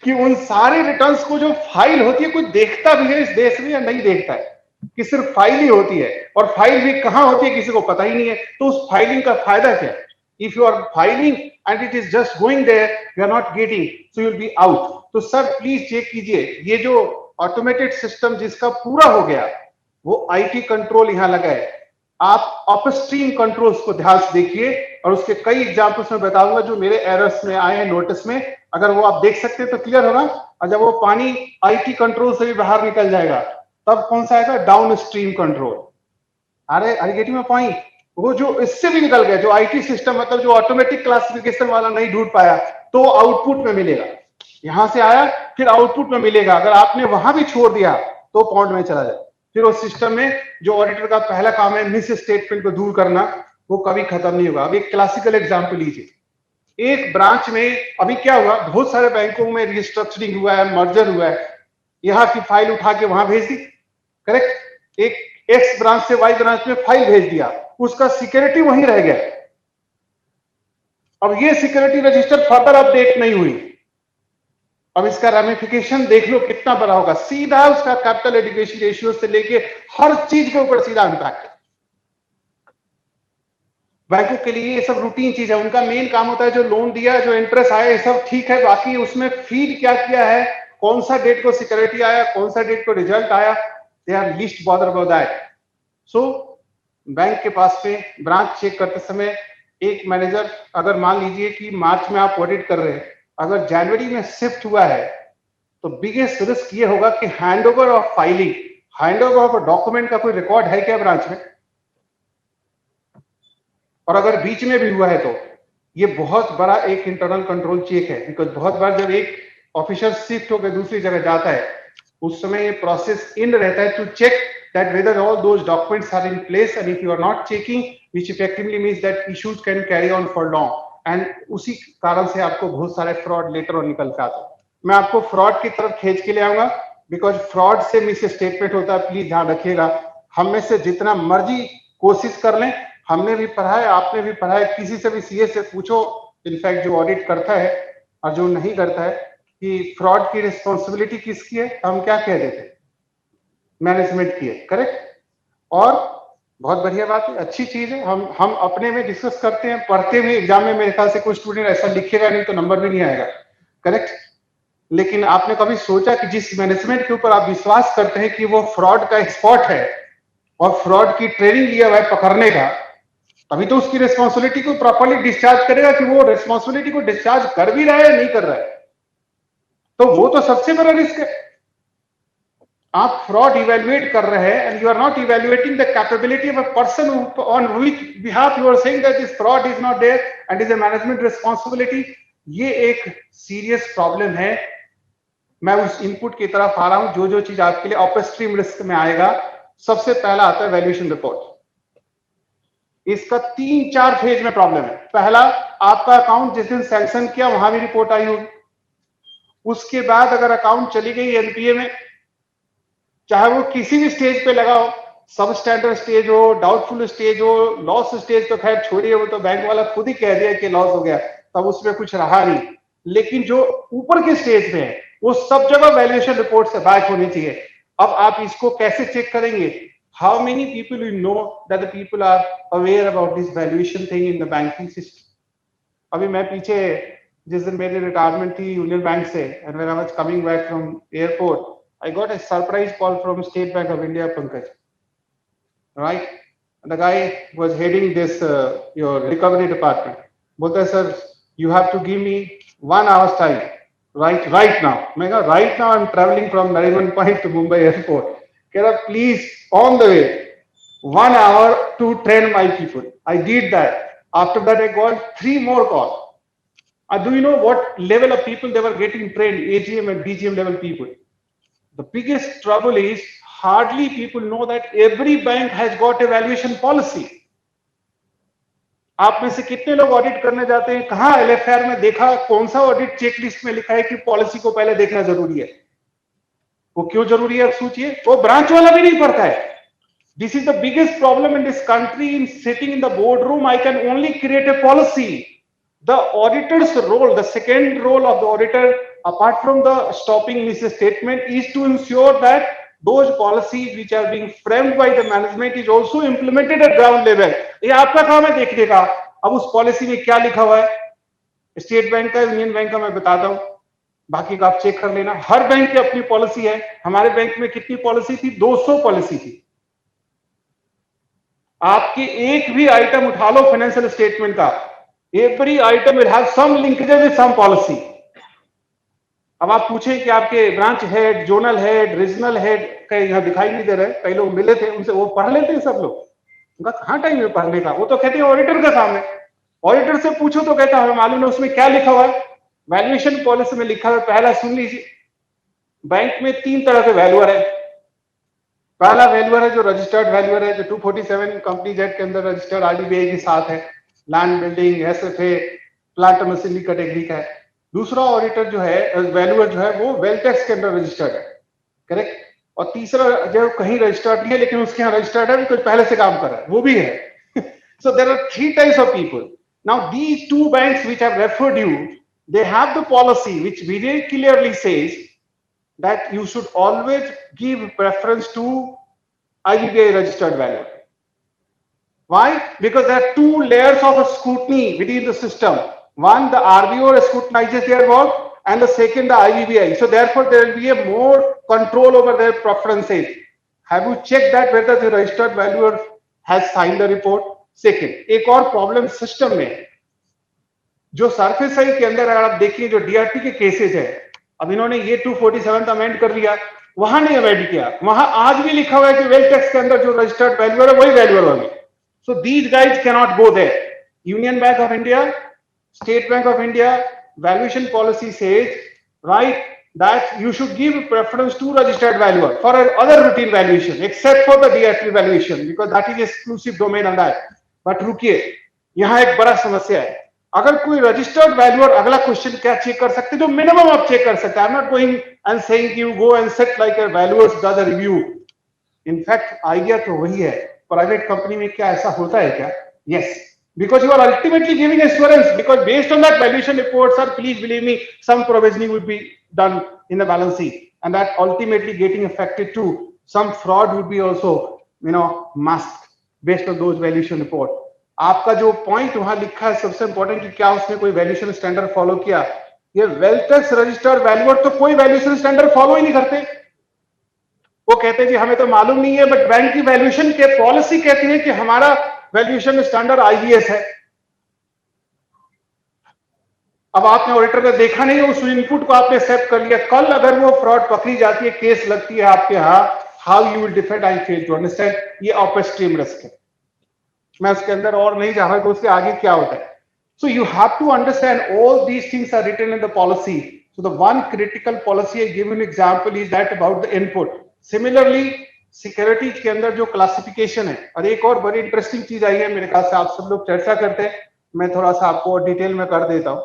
कि उन सारे रिटर्न्स को जो फाइल होती है, कोई देखता भी है इस देश में या नहीं देखता है, कि सिर्फ फाइल ही होती है, और फाइल भी कहां होती है किसी को पता ही नहीं है। तो उस फाइलिंग का फायदा क्या? If you are filing and it is just going there, you are not getting, so you will be out. तो सर प्लीज चेक कीजिए, ये जो ऑटोमेटेड सिस्टम जिसका पूरा हो गया, वो आईटी कंट्रोल यहां लगा है। आप अपस्ट्रीम कंट्रोल्स को ध्यान से देखिए, और उसके कई एग्जांपल्स में बताऊंगा जो मेरे एरर्स में आए हैं नोटिस में। अगर वो आप देख सकते हैं तो क्लियर होगा। और जब वो पानी आईटी कंट्रोल से भी बाहर निकल जाएगा, तब कौन सा आएगा? Down stream control. अरे आर गेटिंग माय पॉइंट? वो जो इससे भी निकल गया, जो आईटी सिस्टम, मतलब जो ऑटोमेटिक क्लासिफिकेशन वाला नहीं ढूंढ पाया, तो आउटपुट में मिलेगा। यहां से आया फिर आउटपुट में मिलेगा। अगर आपने वहां भी छोड़ दिया तो पॉइंट में चला जाए। फिर उस सिस्टम में जो ऑडिटर का पहला काम है मिस स्टेटमेंट को दूर करना, वो कभी खत्म नहीं होगा। अब एक क्लासिकल एग्जांपल लीजिए, एक ब्रांच में अभी क्या हुआ, बहुत सारे बैंकों में रिस्ट्रक्चरिंग हुआ है, मर्जर हुआ है, यहाँ की फाइल उठा के वहां भेज दी, करेक्ट। एक एक्स ब्रांच से वाई ब्रांच में फाइल भेज दिया, उसका सिक्योरिटी वहीं रह गया। अब ये सिक्योरिटी रजिस्टर फर्दर अपडेट नहीं हुई। अब इसका रेमिफिकेशन देख लो कितना बड़ा होगा। सीधा उसका कैपिटल एडिक्वेशन रेशियो से लेके हर चीज के ऊपर सीधा इम्पैक्ट। बैंकों के लिए ये सब रूटीन चीज है। उनका मेन काम होता है जो लोन दिया, जो इंटरेस्ट आया, ये सब ठीक है, बाकी उसमें फीड क्या किया है, कौन सा डेट को सिक्योरिटी आया, कौन सा डेट को रिजल्ट आया, they are least bother about that. So bank के पास में ब्रांच चेक करते समय एक मैनेजर, अगर मान लीजिए कि मार्च में आप ऑडिट कर रहे हैं, अगर जनवरी में शिफ्ट हुआ है, तो बिगेस्ट रिस्क ये होगा कि handover of filing, handover of document का कोई रिकॉर्ड है क्या ब्रांच में। और अगर बीच में भी हुआ है तो ये बहुत बड़ा एक इंटरनल कंट्रोल चेक है। बिकॉज बहुत बार जब एक ऑफिसर शिफ्ट होकर दूसरी जगह जाता है, उस समय ये प्रोसेस इन रहता है to check that whether all those documents are in place, and if you are not checking, which effectively means that issues can carry on for long, and उसी कारण से आपको बहुत सारे फ्रॉड लेटर और निकल के आते हैं। मैं आपको फ्रॉड की तरफ खींच के ले आऊंगा, बिकॉज फ्रॉड से मिस स्टेटमेंट होता है। प्लीज ध्यान रखिएगा। हम में से जितना मर्जी कोशिश कर लें, हमने भी पढ़ा है, आपने भी पढ़ा है, किसी से भी सीए से पूछो, इनफैक्ट जो ऑडिट करता है और जो नहीं करता है, कि फ्रॉड की रिस्पॉन्सिबिलिटी किसकी है, हम क्या कह देते हैं? मैनेजमेंट की है, करेक्ट। और बहुत बढ़िया बात है, अच्छी चीज है। हम अपने में डिस्कस करते हैं, पढ़ते हुए एग्जाम में मेरे ख्याल से कोई स्टूडेंट ऐसा लिखेगा नहीं तो नंबर भी नहीं आएगा, करेक्ट। लेकिन आपने कभी सोचा कि जिस मैनेजमेंट के ऊपर आप विश्वास करते हैं कि वो फ्रॉड का एक्सपर्ट है और फ्रॉड की ट्रेनिंग लिया हुआ है पकड़ने का, तभी तो उसकी रिस्पॉन्सिबिलिटी को प्रॉपरली डिस्चार्ज करेगा कि वो रिस्पॉन्सिबिलिटी को डिस्चार्ज कर भी रहा है या नहीं कर रहा है। तो वो तो सबसे बड़ा रिस्क है। आप फ्रॉड इवेल्युएट कर रहे हैं and you are not evaluating the capability of a person on which behalf you are saying that this fraud is not there and is a management responsibility. ये एक सीरियस प्रॉब्लम है। मैं उस input की तरफ आ रहा हूं। जो जो चीज आपके लिए अपस्ट्रीम रिस्क में आएगा, सबसे पहला आता है वैल्यूएशन रिपोर्ट। इसका 3-4 फेज में प्रॉब्लम है। पहला, आपका अकाउंट जिस दिन सैंक्शन किया वहां भी रिपोर्ट आई होगी। उसके बाद अगर अकाउंट चली गई एनपीए में, चाहे वो किसी भी स्टेज पे लगा हो, सब स्टैंडर्ड स्टेज हो, डाउटफुल स्टेज हो, लॉस स्टेज तो खैर छोड़िए, वो तो बैंक वाला खुद ही कह दिया कि लॉस हो गया, तब उसमें कुछ रहा नहीं। लेकिन जो ऊपर के स्टेज पे है, वो सब जगह वैल्यूएशन रिपोर्ट से बैक होनी चाहिए। अब आप इसको कैसे चेक करेंगे? How many people you know that the people are aware about this valuation thing in the banking system? अभी मैं पीछे जिस दिन मेरी रिटायरमेंट थी यूनियन बैंक से, and when I was coming back from airport, I got a surprise call from State Bank of India, Pankaj. Right? And the guy was heading this your recovery department. बोलता है, sir, you have to give me 1 hour's time. Right now. मैं कहा, right now I'm traveling from Nariman Point to Mumbai airport. कह रहा, please, on the way, 1 hour to train my people. I did that. After that, I got 3 more calls. Do you know what level of people they were getting trained? AGM and BGM level people. The biggest trouble is hardly people know that every bank has got a valuation policy. आप में से कितने लोग audit करने जाते हैं? कहां LFR में देखा, कौन सा ऑडिट चेकलिस्ट में लिखा है कि पॉलिसी को पहले देखना जरूरी है? वो क्यों जरूरी है सोचिए, वो ब्रांच वाला भी नहीं पढ़ता है। This is the biggest problem in this country. In sitting in the boardroom, I can only create a policy. The auditor's role, the second role of the auditor, apart from the stopping misstatement, is to ensure that those policies which are being framed by the management is also implemented at ground level. ये आपका काम है देखने का। अब उस policy में क्या लिखा हुआ है, स्टेट बैंक का, यूनियन बैंक का मैं बताता हूं, बाकी का आप चेक कर लेना। हर बैंक की अपनी पॉलिसी है। हमारे बैंक में कितनी पॉलिसी थी? 200 पॉलिसी थी। आपके एक भी आइटम उठा लो फाइनेंशियल स्टेटमेंट का, every item will have some linkage with some policy. अब आप पूछें कि आपके branch head, zonal head, regional head कहीं यहाँ दिखाई नहीं दे रहे, कई लोग मिले थे उनसे, वो पढ़ लेते हैं सब लोग, उनका कहाँ टाइम है पढ़ने का? वो तो कहते हैं ऑडिटर का काम है। ऑडिटर से पूछो तो कहता है मालूम है उसमें क्या लिखा हुआ है। वैल्यूएशन पॉलिसी में लिखा हुआ, पहला सुन लीजिए, बैंक में 3 तरह के वैल्यूअर है। पहला वैल्यूअर है जो रजिस्टर्ड वैल्यूअर है, जो 247 कंपनीज एक्ट के अंदर रजिस्टर्ड आरडीबीआई के साथ है, land building, SFA, plant machinery category का है। दूसरा ऑडिटर जो है, वैल्यूअर जो है, वो वेल्थ टैक्स के अंदर रजिस्टर्ड है, करेक्ट। और तीसरा जो कहीं रजिस्टर्ड नहीं है लेकिन उसके यहाँ रजिस्टर्ड है, कोई पहले से काम कर रहा है, वो भी है। So there are 3 types of people. Now these 2 banks which have referred you, they have the policy which very clearly says that you should always give preference to IBBI registered value. Why? Because there are 2 layers of scrutiny within the system. One, the RBO scrutinizes their work, and the second, the IBBI. So therefore, there will be a more control over their preferences. Have you checked that whether the registered valuer has signed the report? Second, एक और problem system में, जो surface के अंदर अगर आप देखिए जो डीआरटी के केसेस है, अब इन्होंने ये 247 अमेंड कर लिया, वहां नहीं अमेंड किया, वहां आज भी लिखा हुआ है कि वेल्थ टैक्स के अंदर जो रजिस्टर्ड वैल्यूअर है वही वैल्यूअर होंगे। So these guys can not go there. Union Bank of India, State Bank of India, valuation policy says right that you should give preference to registered valuer for other routine valuation except for the DRT valuation because that is exclusive domain on that. But रुकिए, यहाँ एक बड़ा समस्या है। अगर कोई registered valuer, अगला question क्या चेक कर सकते हैं, जो मिनिमम आप चेक कर सकते हैं। आई am not going and saying you go and set like a valuers does a review. In fact idea तो वही है, प्राइवेट कंपनी में क्या ऐसा होता है क्या? Yes, because you are ultimately giving assurance, because based on that valuation reports, or please believe me, some provisioning would be done in the balance sheet, and that ultimately getting affected too. Some fraud would be also, masked based on those valuation report. आपका जो point वहां लिखा है सबसे important कि क्या उसने कोई वैल्यूएशन स्टैंडर्ड फॉलो किया, ये वेल्थ टैक्स रजिस्टर्ड वैल्यूअर तो कोई वैल्यूएशन स्टैंडर्ड फॉलो ही नहीं करते। वो कहते हैं जी हमें तो मालूम नहीं है, बट बैंक की वैल्यूएशन के पॉलिसी कहती है कि हमारा वैल्यूएशन स्टैंडर्ड आईबीएस है। अब आपने ऑडिटर का देखा नहीं, उस इनपुट को आपने एक्सेप्ट कर लिया, कल अगर वो फ्रॉड पकड़ी जाती है, केस लगती है आपके यहाँ, how you will defend? I fail to understand. ये अपस्ट्रीम रिस्क है, मैं उसके अंदर और नहीं जा रहा तो उसके आगे क्या होता है। So you have to understand all these things are written in the policy. So the one critical policy I give an example is that about the input. Similarly, securities के अंदर जो क्लासिफिकेशन है, और एक और बड़ी इंटरेस्टिंग चीज आई है मेरे ख्याल से, आप सब लोग चर्चा करते हैं, मैं थोड़ा सा आपको डिटेल में कर देता हूं।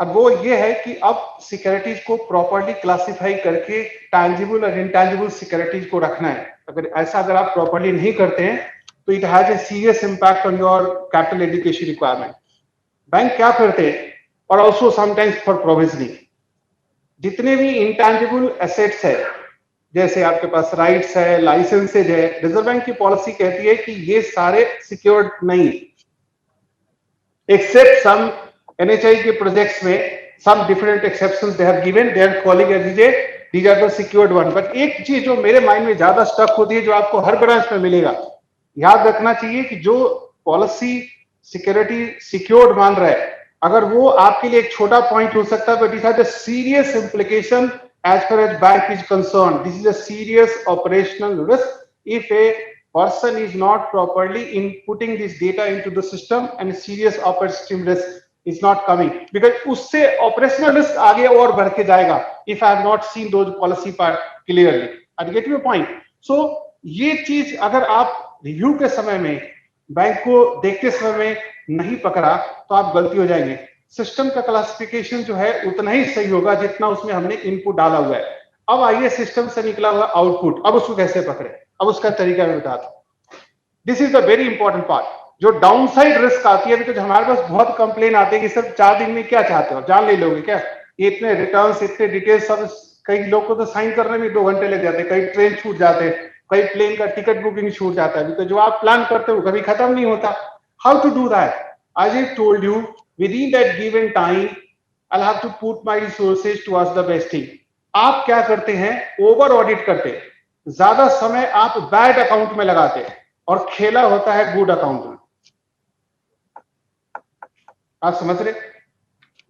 अब वो ये है कि अब सिक्योरिटीज को प्रॉपर्ली क्लासिफाई करके टैंजिबल और इनटैंजिबल सिक्योरिटीज को रखना है। अगर आप प्रॉपर्ली नहीं करते हैं तो it has a serious impact on your capital education requirement. Bank क्या करते हैं, और ऑल्सो समटाइम्स फॉर प्रोविजनिंग, जितने भी इंटैंजिबल एसेट्स है, जैसे आपके पास राइट्स है, लाइसेंसेज है, रिजर्व बैंक की पॉलिसी कहती है कि ये सारे सिक्योर्ड नहीं, एक्सेप्ट सम एनएचआई के प्रोजेक्ट्स में some different exceptions they have given, they are calling as these are the secured one। But एक चीज जो मेरे माइंड में ज्यादा स्टक होती है, जो आपको हर ब्रांच में मिलेगा, याद रखना चाहिए कि जो पॉलिसी सिक्योरिटी सिक्योर्ड मान रहा है, अगर वो आपके लिए एक छोटा पॉइंट हो सकता है, but it has a serious implication as far as bank is concern. This is a serious operational risk if a person is not properly inputting this data into the system, and serious operational risk is not coming, because उससे operational risk आगे और बढ़ के जाएगा if I have not seen those policy part clearly। I get your point। So ये चीज अगर आप रिव्यू के समय में बैंक को देखते समय में नहीं पकड़ा तो आप गलती हो जाएंगे। सिस्टम का क्लासिफिकेशन जो है उतना ही सही होगा जितना उसमें हमने इनपुट डाला हुआ है। अब आइए सिस्टम से निकला हुआ आउटपुट, अब उसको कैसे पकड़े, अब उसका तरीका मैं बताता हूं। This is the very important part, जो डाउनसाइड रिस्क आती है। बिकॉज हमारे पास बहुत कंप्लेन आते हैं कि सर 4 दिन में क्या चाहते हो, जान ले लोगे क्या, ये इतने रिटर्न्स, इतने डिटेल्स, सब कई लोग को तो साइन करने में 2 घंटे लग जाते हैं, कई ट्रेन छूट जाते हैं, कई प्लेन का टिकट बुकिंग छूट जाता है, बिकॉज जो आप प्लान करते हो कभी खत्म नहीं होता। How to do that? I have told you within that given time I have to put my resources towards the best thing. आप क्या करते हैं, ओवर ऑडिट करते हैं, ज्यादा समय आप बैड अकाउंट में लगाते हैं और खेला होता है गुड अकाउंट में। आप समझ रहे?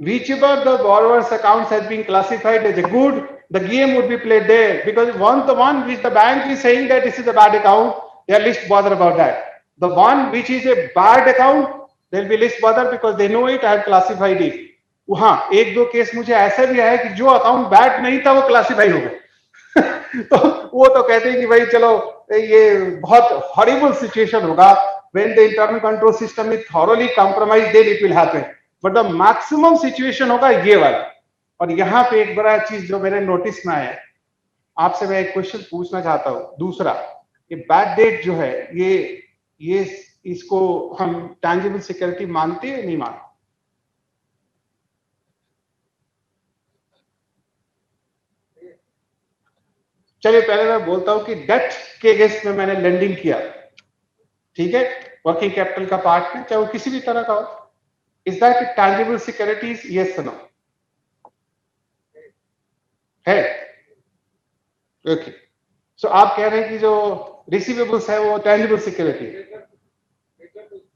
Whichever the borrower's accounts has been classified as a good, the game would be played there, because the one which the bank is saying that this is a bad account, they are least bothered about that. The one which is a bad account, they'll be least bothered because they know it, I have classified it। हाँ, 1-2 case मुझे ऐसा भी आया कि जो account bad नहीं था वो क्लासिफाई हो गए तो वो तो कहते हैं कि भाई चलो ये बहुत हॉरिबल सिचुएशन होगा, when the internal control system is thoroughly compromised then it will happen, but the maximum situation होगा ये वाला। और यहाँ पे एक बड़ा चीज जो मेरे नोटिस में आया, आपसे मैं एक क्वेश्चन पूछना चाहता हूँ। दूसरा, ये बैड डेट जो है, ये इसको हम टैंजिबल सिक्योरिटी मानते हैं नहीं मानते? चलिए पहले मैं बोलता हूं कि डेट के अगेंस्ट में मैंने लेंडिंग किया, ठीक है, वर्किंग कैपिटल का पार्ट में, चाहे वो किसी भी तरह का हो। Is that tangible securities? Yes no? है? ओके। सो आप कह रहे हैं कि जो रिसीवेबल्स है वो टैंजिबल सिक्योरिटी है।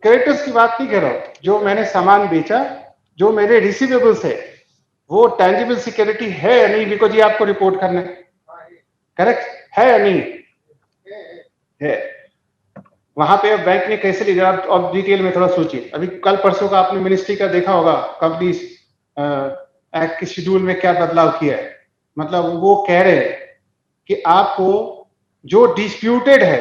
क्रेडिटर्स की बात नहीं कर रहा हूं, जो मैंने सामान बेचा, जो मेरे रिसीवेबल्स है, वो टैंजिबल सिक्योरिटी है या नहीं, बिकॉज ये आपको रिपोर्ट करना है। करेक्ट है या नहीं है? वहां पे अब बैंक ने कैसे लिया, अब डिटेल में थोड़ा सोचिए। अभी कल परसों का आपने मिनिस्ट्री का देखा होगा, कंपनी एक्ट के शेड्यूल में क्या बदलाव किया है। मतलब वो कह रहे हैं कि आपको जो डिस्प्यूटेड है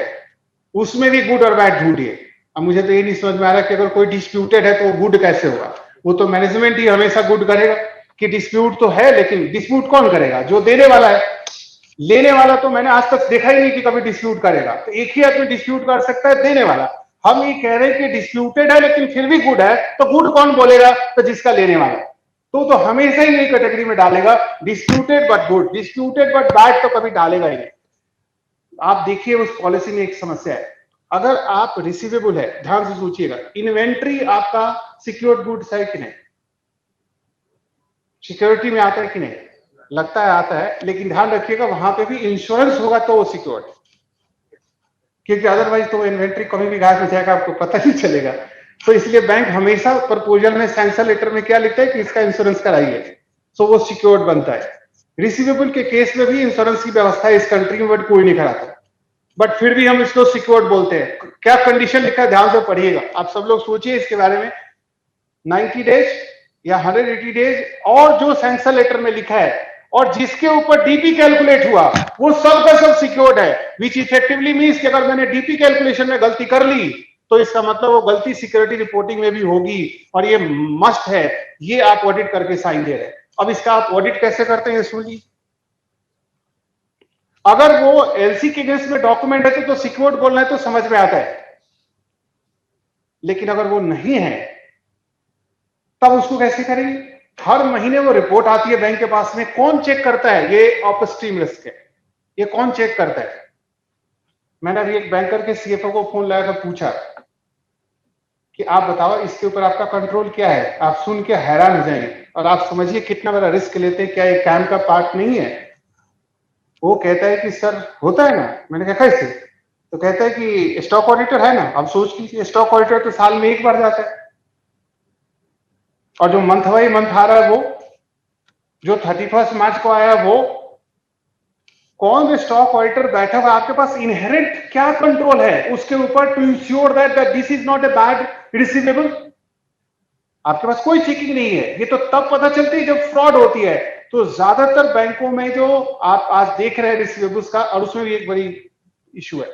उसमें भी गुड और बैड ढूंढिए। अब मुझे तो ये नहीं समझ में आ रहा कि अगर कोई डिस्प्यूटेड है तो वो गुड कैसे होगा? वो तो मैनेजमेंट ही हमेशा गुड करेगा कि डिस्प्यूट तो है, लेकिन डिस्प्यूट कौन करेगा? जो देने वाला है। लेने वाला तो मैंने आज तक देखा ही नहीं कि कभी डिस्प्यूट करेगा। तो एक ही आदमी डिस्प्यूट कर सकता है, देने वाला। हम ये कह रहे हैं कि डिस्प्यूटेड है लेकिन फिर भी गुड है, तो गुड कौन बोलेगा? तो जिसका लेने वाला तो हमेशा ही नई कैटेगरी में डालेगा, disputed but good, disputed but bad तो कभी डालेगा ही नहीं। आप देखिए उस पॉलिसी में एक समस्या है। अगर आप रिसीवेबल है, ध्यान से सोचिएगा, इन्वेंट्री आपका सिक्योर्ड गुड्स है कि नहीं? सिक्योरिटी में आता है कि नहीं? लगता है आता है, लेकिन ध्यान रखिएगा वहां पे भी इंश्योरेंस होगा तो वो सिक्योर्ड, क्योंकि अदरवाइज तो इन्वेंट्री कभी भी गायब हो जाएगा, आपको पता नहीं चलेगा। तो इसलिए बैंक हमेशा प्रपोजल में, सैंक्शन लेटर में क्या लिखता है कि इसका इंश्योरेंस कराइए, सो वो सिक्योर्ड बनता है। रिसीवेबल के केस में भी इंश्योरेंस की व्यवस्था है इस कंट्री में, बट कोई नहीं कराता, बट फिर भी हम इसको सिक्योर्ड बोलते हैं। क्या कंडीशन लिखा है ध्यान से पढ़िएगा, आप सब लोग सोचिए इसके बारे में। 90 डेज या 180 डेज, और जो सैंक्शन लेटर में लिखा है और जिसके ऊपर डीपी कैलकुलेट हुआ वो सब का सब सिक्योर्ड है, विच इफेक्टिवली मींस कि अगर मैंने डीपी कैलकुलेशन में गलती कर ली तो इसका मतलब वो गलती सिक्योरिटी रिपोर्टिंग में भी होगी, और ये मस्ट है, ये आप ऑडिट करके साइन दे रहे हैं। अब इसका आप ऑडिट कैसे करते हैं सुन लीजिए। अगर वो एलसी के अगेंस्ट में डॉक्यूमेंट है तो सिक्योर्ड बोलना है तो समझ में आता है, लेकिन अगर वो नहीं है तब उसको कैसे करेंगे? हर महीने वो रिपोर्ट आती है बैंक के पास में, कौन चेक करता है? ये अपस्ट्रीम रिस्क है, ये कौन चेक करता है? मैंने अभी एक बैंकर के सीएफओ को फोन लगाकर पूछा कि आप बताओ इसके ऊपर आपका कंट्रोल क्या है। आप सुन के हैरान हो जाएंगे, और आप समझिए कितना बड़ा रिस्क लेते हैं, क्या ये काम का पार्ट नहीं है? वो कहता है कि सर होता है ना। मैंने कहा कैसे? तो कहता है कि स्टॉक ऑडिटर है ना। अब सोच लीजिए, स्टॉक ऑडिटर तो साल में एक बार जाता है, और जो मंथ बाई मंथ आ रहा है वो, जो 31 मार्च को आया वो, कौन स्टॉक ऑडिटर बैठा हुआ? आपके पास इनहेरेंट क्या कंट्रोल है उसके ऊपर to ensure that this is not a bad receivable? आपके पास कोई चेकिंग नहीं है। ये तो तब पता चलती है जब फ्रॉड होती है। तो ज्यादातर बैंकों में जो आप आज देख रहे हैं रिसीवेबल्स का, और उसमें भी एक बड़ी इशू है,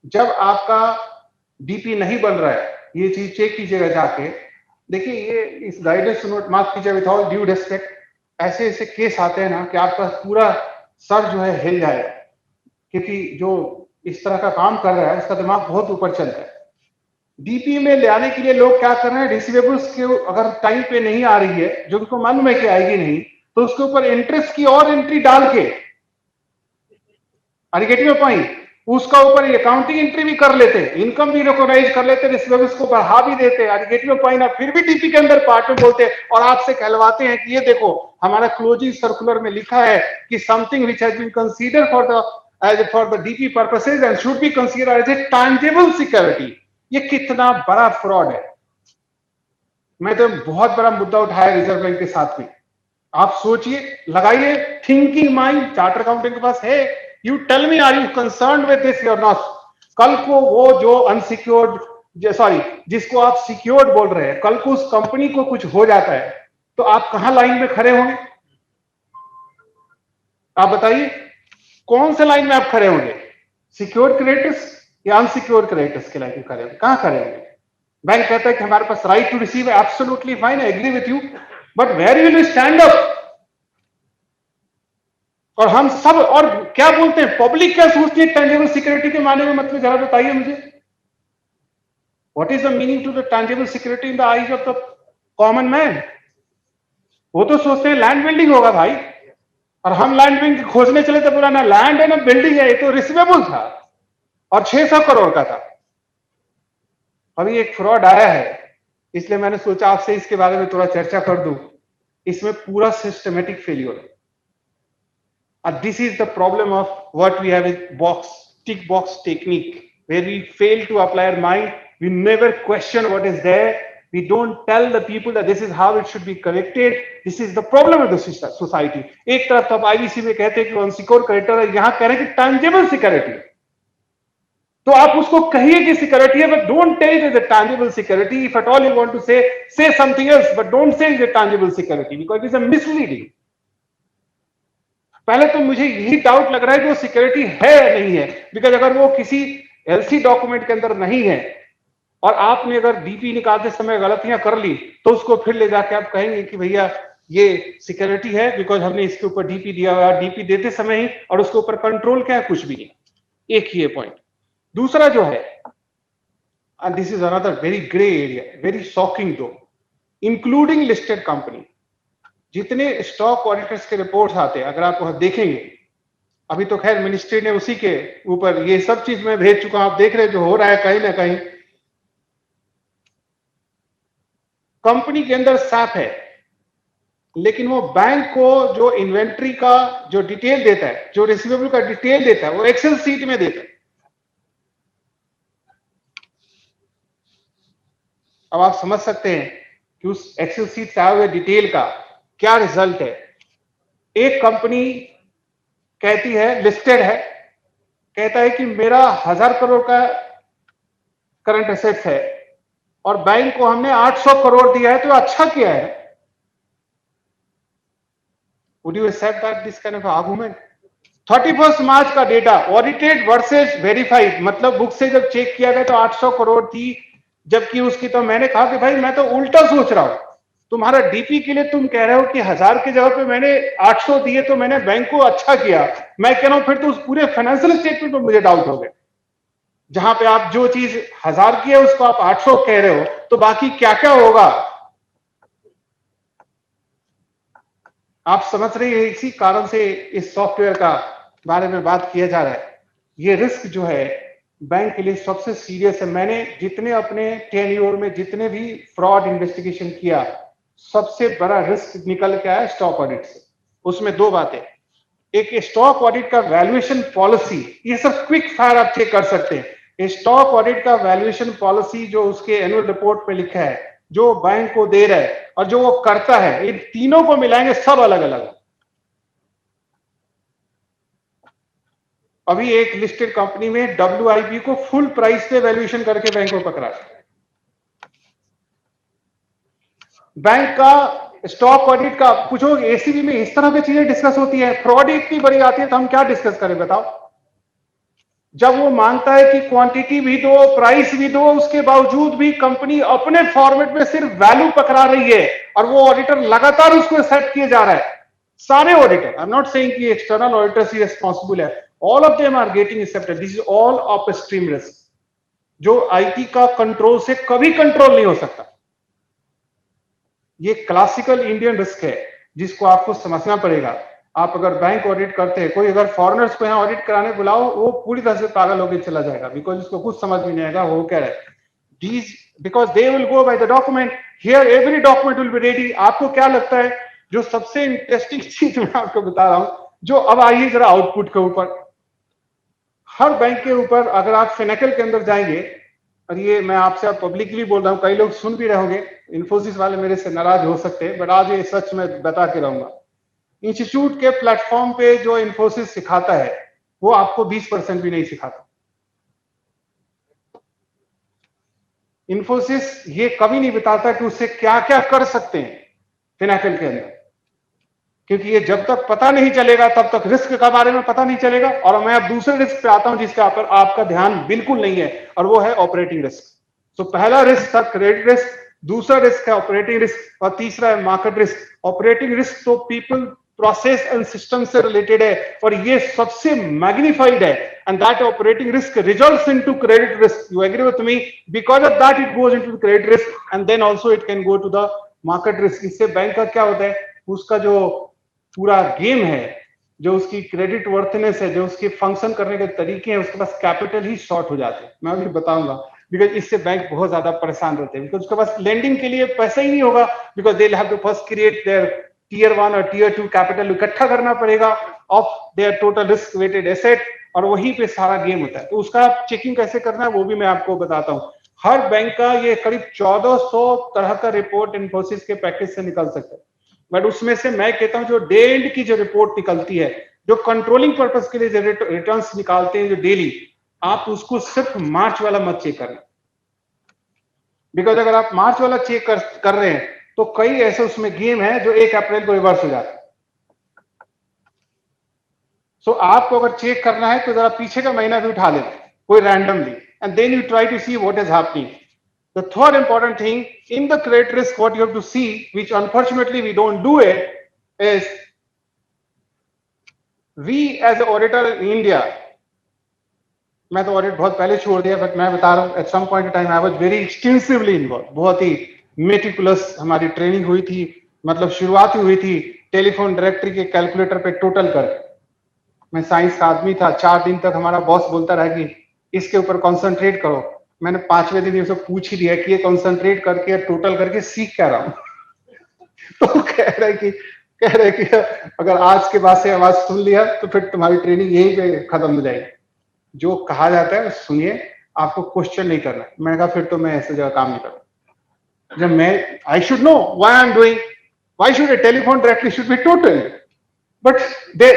जब आपका डीपी नहीं बन रहा है, ये चीज चेक कीजिएगा जाके। देखिए ये इस गाइडेंस नोट, माफ कीजिए विथ ऑल ड्यू रिस्पेक्ट, ऐसे ऐसे केस आते हैं ना कि आपका पूरा सर जो है हिल जाएगा, क्योंकि जो इस तरह का काम कर रहा है उसका दिमाग बहुत ऊपर चलता है। डीपी में ले आने के लिए लोग क्या कर रहे हैं, रिसीवेबल्स के अगर टाइम पे नहीं आ रही है, जो उनको मालूम है कि आएगी नहीं, तो उसके ऊपर इंटरेस्ट की और एंट्री डाल के, गेटिंग पॉइंट, उसका ऊपर अकाउंटिंग एंट्री भी कर लेते, इनकम भी रिकॉग्नाइज कर लेते, रिसीवेबल्स को बढ़ा भी देते, गेटिंग पॉइंट, और फिर भी डीपी के अंदर पार्ट में बोलते और आपसे कहलवाते हैं कि ये देखो हमारा क्लोजिंग सर्कुलर में लिखा है कि something which has been consider for the DP purposes and should be consider as a tangible security. ये कितना बड़ा फ्रॉड है। मैं तो बहुत बड़ा मुद्दा उठाया रिजर्व बैंक के साथ में। आप सोचिए, लगाइए थिंकिंग माइंड, चार्टर अकाउंटेंट के पास है। You tell me, are you concern with this और नॉट? कल को वो जो अनसिक्योर्ड, सॉरी, जिसको आप सिक्योर्ड बोल रहे हैं, कल को उस कंपनी को कुछ हो जाता है तो आप कहां लाइन में खड़े होंगे? आप बताइए, कौन से लाइन में आप खड़े होंगे? सिक्योर्ड क्रेडिटर्स या अनसिक्योर्ड क्रेडिटर्स के लाइन में खड़े होंगे? कहां खड़े होंगे? बैंक कहता है कि हमारे पास राइट टू रिसीव है, absolutely fine, I agree with you, but where will you stand up? और हम सब और क्या बोलते हैं, पब्लिक क्या सोचती है टैंजिबल सिक्योरिटी के माने में? मतलब जरा बताइए मुझे, what is the meaning to the tangible security in the eyes of the common man? वो तो सोचते हैं लैंड बिल्डिंग होगा भाई, और हम लैंड बिल्डिंग खोजने चले तो बोला ना लैंड है ना बिल्डिंग है, ये तो रिसीवेबल था और 600 करोड़ का था। अभी एक फ्रॉड आया है, इसलिए मैंने सोचा आपसे इसके बारे में थोड़ा चर्चा कर दूं। इसमें पूरा सिस्टमेटिक फेलियर है, and this is the problem of what we have with tick box technique, where we fail to apply our mind. We never question what is there. We don't tell the people that this is how it should be corrected. This is the problem of the society. एक तरफ तो IBC में कहते हैं कि unsecured creditor है, यहां कह रहे हैं कि टैंजिबल सिक्योरिटी, तो आप उसको कहिए कि सिक्योरिटी है, but don't tell it is a tangible security. If at all you want to say something else, but don't say it is a tangible security, because it is a misleading. पहले तो मुझे यही doubt लग रहा है कि वो security है या नहीं है, बिकॉज अगर वो किसी एलसी डॉक्यूमेंट के अंदर नहीं है और आपने अगर डीपी निकालते समय गलतियां कर ली, तो उसको फिर ले जाके आप कहेंगे कि भैया ये सिक्योरिटी है बिकॉज हमने इसके ऊपर डीपी दिया हुआ, डीपी देते समय ही, और उसके ऊपर कंट्रोल क्या है? कुछ भी नहीं। एक ही पॉइंट। दूसरा जो है, and this is another very grey area, very shocking दो, इंक्लूडिंग लिस्टेड कंपनी, जितने स्टॉक ऑडिटर्स के रिपोर्ट्स आते हैं अगर आप वहां देखेंगे, अभी तो खैर मिनिस्ट्री ने उसी के ऊपर ये सब चीज मैं भेज चुका हूं, आप देख रहे हैं जो हो रहा है कहीं ना कहीं। कंपनी के अंदर सैप है, लेकिन वो बैंक को जो इन्वेंट्री का जो डिटेल देता है, जो रिसीवेबल का डिटेल देता है, वो एक्सेल सीट में देता है। अब आप समझ सकते हैं कि उस एक्सेल सीट से आए हुए डिटेल का क्या रिजल्ट है। एक कंपनी कहती है, लिस्टेड है, कहता है कि मेरा 1000 करोड़ का करंट एसेट्स है और बैंक को हमने 800 करोड़ दिया है, तो अच्छा किया है। Would you accept that this kind of argument? 31st मार्च का डेटा ऑडिटेड वर्सेस वेरीफाइड, मतलब बुक से जब चेक किया गया तो 800 करोड़ थी, जबकि उसकी, तो मैंने कहा कि भाई मैं तो उल्टा सोच रहा हूं, तुम्हारा डीपी के लिए तुम कह रहे हो कि 1000 की जगह पे मैंने 800 दिए, तो मैंने बैंक को अच्छा किया। मैं कह रहा हूं फिर तो उस पूरे फाइनेंशियल स्टेटमेंट पर मुझे डाउट हो गया, जहां पे आप जो चीज 1000 की है उसको आप 800 कह रहे हो, तो बाकी क्या क्या होगा आप समझ रहे हैं। इसी कारण से इस सॉफ्टवेयर का बारे में बात किया जा रहा है। ये रिस्क जो है बैंक के लिए सबसे सीरियस है। मैंने जितने अपने टेन्योर में जितने भी फ्रॉड इन्वेस्टिगेशन किया, सबसे बड़ा रिस्क निकल के आया स्टॉक ऑडिट से। उसमें दो बातें, एक स्टॉक ऑडिट का वैल्यूएशन पॉलिसी, ये सब क्विक फायर आप चेक कर सकते हैं। स्टॉक ऑडिट का वैल्यूएशन पॉलिसी जो उसके एनुअल रिपोर्ट में लिखा है, जो बैंक को दे रहा है और जो वो करता है, इन तीनों को मिलाएंगे सब अलग अलग। अभी एक लिस्टेड कंपनी में WIP को फुल प्राइस पे वैल्यूएशन करके बैंक को पकड़ा। बैंक का स्टॉक ऑडिट का पूछो, एसीबी में इस तरह की चीजें डिस्कस होती है, फ्रॉड इतनी बड़ी आती है तो हम क्या डिस्कस करें बताओ। जब वो मांगता है कि क्वांटिटी भी दो, प्राइस भी दो, उसके बावजूद भी कंपनी अपने फॉर्मेट में सिर्फ वैल्यू पकड़ा रही है और वो ऑडिटर लगातार उसको एक्सेप्ट किए जा रहा है। सारे auditor, I am not saying कि एक्सटर्नल ऑडिटर्स ही रिस्पांसिबल है, all of them are getting accepted. This is all of stream risk, जो आईटी का कंट्रोल से कभी कंट्रोल नहीं हो सकता। ये क्लासिकल इंडियन रिस्क है जिसको आपको समझना पड़ेगा। आप अगर बैंक ऑडिट करते हैं, कोई अगर फॉरेनर्स को यहाँ ऑडिट कराने बुलाओ, वो पूरी तरह से पागल होकर चला जाएगा, बिकॉज उसको कुछ समझ में नहीं आएगा वो कह रहा है। These, because they will go by the document, here every document will be ready। आपको क्या लगता है जो सबसे इंटरेस्टिंग चीज मैं आपको बता रहा हूं, जो अब आइए जरा आउटपुट के ऊपर। हर बैंक के ऊपर अगर आप फिनेकल के अंदर जाएंगे, और ये मैं आपसे अब पब्लिकली बोल रहा हूं, कई लोग सुन भी रहे होंगे, इन्फोसिस वाले मेरे से नाराज हो सकते हैं, बट आज ये सच में बता के रहूंगा। इंस्टीट्यूट के प्लेटफॉर्म पे जो इन्फोसिस सिखाता है, वो आपको 20% भी नहीं सिखाता। इन्फोसिस ये कभी नहीं बताता कि उससे क्या क्या कर सकते हैं फिनेकल के अंदर, क्योंकि ये जब तक पता नहीं चलेगा तब तक रिस्क के बारे में पता नहीं चलेगा। और मैं अब दूसरे रिस्क पे आता हूं जिसके ऊपर आपका ध्यान बिल्कुल नहीं है, और वो है ऑपरेटिंग रिस्क। तो पहला रिस्क था क्रेडिट रिस्क, दूसरा रिस्क है ऑपरेटिंग रिस्क, और तीसरा है मार्केट रिस्क। ऑपरेटिंग रिस्क तो पीपल, प्रोसेस एंड सिस्टम से रिलेटेड है, और ये सबसे मैग्निफाइड है, and that operating risk results into credit risk. You agree with me? Because of that it goes into credit risk and then also it can go to the market risk. इससे bank का क्या होता है, उसका जो पूरा game है, जो उसकी क्रेडिट वर्थनेस है, जो उसके फंक्शन करने के तरीके हैं, उसके पास कैपिटल ही शॉर्ट हो जाते हैं। मैं अभी बताऊंगा, बिकॉज इससे बैंक बहुत ज्यादा परेशान रहते हैं, बिकॉज उसके पास लेंडिंग के लिए पैसा ही नहीं होगा, because they have to first create their tier 1 और टीयर 2 कैपिटल इकट्ठा करना पड़ेगा of their total risk weighted asset, और वहीं पे सारा गेम होता है। तो उसका चेकिंग कैसे करना है वो भी मैं आपको बताता हूँ। हर बैंक का ये करीब 1400 तरह का रिपोर्ट इन्फोसिस के पैकेज से निकल सकता है, बट उसमें से मैं कहता हूं जो डे एंड की जो रिपोर्ट निकलती है, जो कंट्रोलिंग पर्पस के लिए जो रिटर्न्स निकालते हैं जो डेली, आप उसको सिर्फ मार्च वाला मत चेक करना, बिकॉज अगर आप मार्च वाला चेक कर रहे हैं तो कई ऐसे उसमें गेम है जो 1 अप्रैल को रिवर्स हो जाता है। सो आपको अगर चेक करना है तो जरा पीछे का महीना भी उठा लेना कोई randomly, and then you try to see what is happening. The third important thing in the credit risk, what you have to see, which unfortunately we don't do it, is we as an auditor in India, मैं तो audit बहुत पहले छोड़ दिया, but मैं बता रहा हूँ at some point time I was very extensively involve, बहुत ही मेटिकुलस हमारी ट्रेनिंग हुई थी, मतलब शुरुआत ही हुई थी टेलीफोन डायरेक्टरी के कैलकुलेटर पे टोटल कर। मैं साइंस का आदमी था, 4 दिन तक हमारा बॉस बोलता रहा कि इसके ऊपर कॉन्सेंट्रेट करो। मैंने 5वें दिन उसे पूछ ही दिया कि ये कॉन्सेंट्रेट करके टोटल करके सीख क्या रहा हूं। तो कह रहे कि अगर आज के बाद से आवाज सुन लिया तो फिर तुम्हारी ट्रेनिंग यहीं पे खत्म हो जाएगी। जो कहा जाता है सुनिए, आपको क्वेश्चन नहीं करना। मैंने कहा फिर तो मैं ऐसे जगह काम नहीं करूँ। जब मैं I should know why I am doing, why should a telephone directly should be total, but they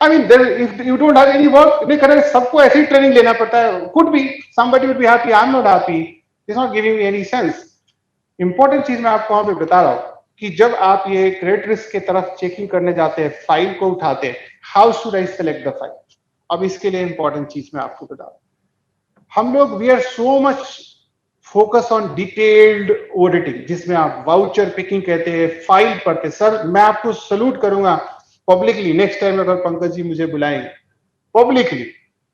I mean there if you don't have any work, नहीं करें, सबको ऐसी ट्रेनिंग लेना पड़ता है। Could be somebody would be happy, I am not happy, it's not giving me any sense. Important चीज मैं आपको वहां पे बता रहा हूं कि जब आप ये क्रेडिट रिस्क की तरफ चेकिंग करने जाते हैं, फाइल को उठाते हैं, how should I select the file. अब इसके लिए इंपॉर्टेंट चीज मैं आपको बता रहा हूं। हम लोग we are so much focus on detailed auditing, जिसमें आप वाउचर पिकिंग कहते हैं, फाइल पढ़ते। सर मैं आपको सल्यूट करूंगा पब्लिकली, नेक्स्ट टाइम अगर पंकज जी मुझे बुलाएंगे पब्लिकली,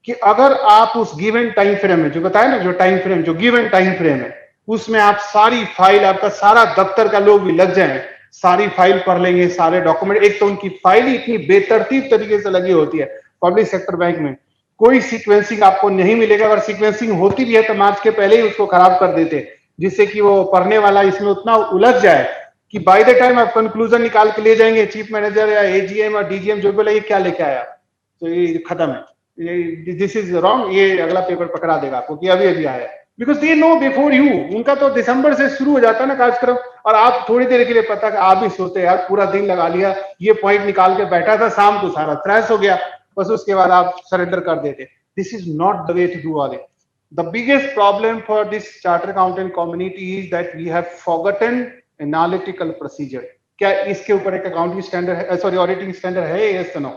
कि अगर आप उस गिवन टाइम फ्रेम में, जो बताया ना, जो टाइम फ्रेम, जो गिवन टाइम फ्रेम है, उसमें आप सारी फाइल, आपका सारा दफ्तर का लोग भी लग जाए, सारी फाइल पढ़ लेंगे, सारे डॉक्यूमेंट। एक तो उनकी फाइल ही इतनी बेतरतीब तरीके से लगी होती है पब्लिक सेक्टर बैंक में, कोई सीक्वेंसिंग आपको नहीं मिलेगा। अगर सीक्वेंसिंग होती भी है तो मार्च के पहले ही उसको खराब कर देते, जिससे कि वो पढ़ने वाला इसमें उतना उलझ जाए कि बाय द टाइम आप कंक्लूजन निकाल के ले जाएंगे, चीफ मैनेजर या एजीएम और डीजीएम जो बोले ये क्या लेके आया, तो ये खत्म है, ये दिस इज रॉन्ग, ये अगला पेपर पकड़ा देगा आपको कि अभी अभी आया। Because they know before you, उनका तो दिसंबर से शुरू हो जाता है ना कार्यक्रम, और आप थोड़ी देर के लिए पता कि आप भी सोते यार पूरा दिन लगा लिया, ये पॉइंट निकाल के बैठा था, शाम को सारा क्रैश हो गया, बस उसके बाद आप सरेंडर कर देते। This is not the way to do all it. The biggest problem for this chartered accountant community is that we have forgotten analytical procedure. क्या इसके ऊपर एक अकाउंटिंग स्टैंडर्ड है, सॉरी ऑडिटिंग स्टैंडर्ड है, यस नो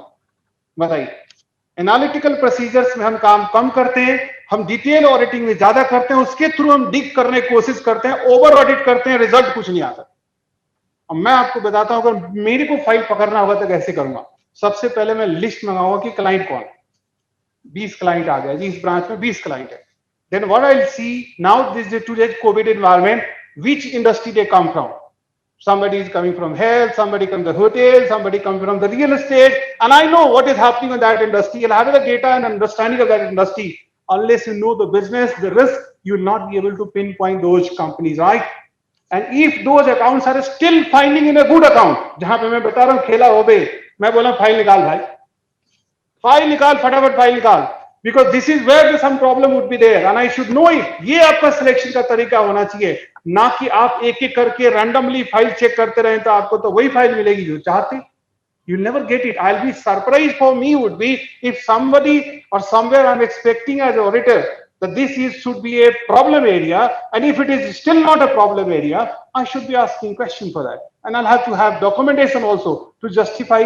बताइए। Analytical procedures में हम काम कम करते हैं, हम डिटेल ऑडिटिंग में ज्यादा करते हैं, उसके थ्रू हम डिग करने की कोशिश करते हैं, ओवर ऑडिट करते हैं, रिजल्ट कुछ नहीं आता। अब मैं आपको बताता हूं, अगर मेरे को फाइल पकड़ना होगा तो कैसे करूंगा। सबसे पहले मैं लिस्ट मंगाऊंगा कि क्लाइंट कौन है। 20 क्लाइंट आ गया जी, इस ब्रांच में 20 क्लाइंट है। Then what I'll see now, this is today's COVID environment, which industry they come from. Somebody is coming from health, somebody comes from the hotel, somebody comes from the real estate, and I know what is happening in that industry. You'll have the data and understanding of that industry. Unless you know the business, the risk, you will not be able to pinpoint those companies, right? And if those accounts are still finding in a good account, जहां पे मैं बता रहा हूँ खेला हो बे, मैं बोला फाइल निकाल भाई, फाइल निकाल फटाफट, फाइल निकाल, because this is where some problem would be there and I should know it. ये आपका सिलेक्शन का तरीका होना चाहिए, ना कि आप एक एक करके रैंडमली फाइल चेक करते रहें तो आपको तो वही फाइल मिलेगी जो चाहते। You'll never get it. I'll be surprised, for me would be if somebody or somewhere I'm expecting as an auditor that this should be a problem area, and if it is still not a problem area, I should be asking question for that, and I'll have to have documentation also to justify.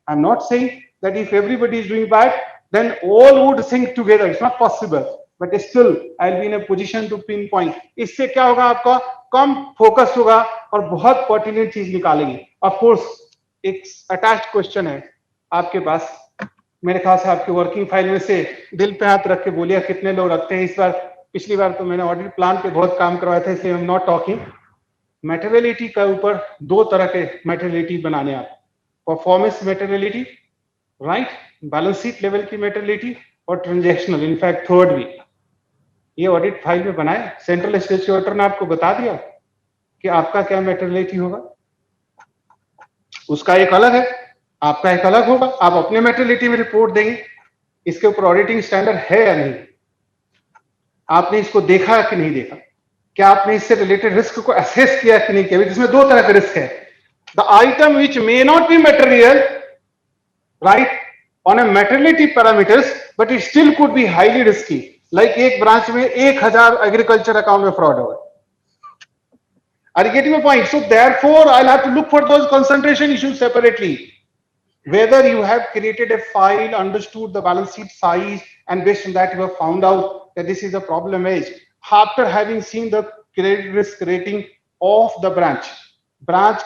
I'm not saying that if everybody is doing bad, then all would sink together. It's not possible. But still, I'll be in a position to pinpoint. इससे क्या होगा, आपका कम focus होगा और बहुत pertinent चीज निकालेंगे। Of course एक अटैच्ड क्वेश्चन है आपके पास, मेरे ख्याल से आपके वर्किंग फाइल में से दिल पे हाथ रख के बोलिए कितने लोग रखते हैं। इस बार, पिछली बार तो मैंने ऑडिट प्लान पे बहुत काम करवाया था, इसलिए आई एम नॉट टॉकिंग। मेटेरियलिटी का ऊपर दो तरह के मेटेरियलिटी बनाने आते, performance materiality, right, balance sheet level की मेटेरियलिटी, और ट्रांजैक्शनल, इनफैक्ट थर्ड भी। ये ऑडिट फाइल में बनाए, सेंट्रल स्टेट ऑडिटर ने आपको बता दिया कि आपका क्या मेटेरियलिटी होगा, उसका एक अलग है, आपका एक अलग होगा। आप अपने मेटेरियलिटी में रिपोर्ट देंगे, इसके ऊपर ऑडिटिंग स्टैंडर्ड है या नहीं, आपने इसको देखा कि नहीं देखा, क्या आपने इससे रिलेटेड रिस्क को असेस किया कि नहीं किया। इसमें दो तरह के रिस्क है, the item which may not be material, right, on A materiality parameters, but it still could be highly risky. Like एक ब्रांच में 1000 एग्रीकल्चर अकाउंट में फ्रॉड हो गए। Are you getting my point? So therefore, I'll have to look for those concentration issues separately. Whether you have created a file, understood the balance sheet size, and based on that you have found out that this is a problem age. After having seen the credit risk rating of the branch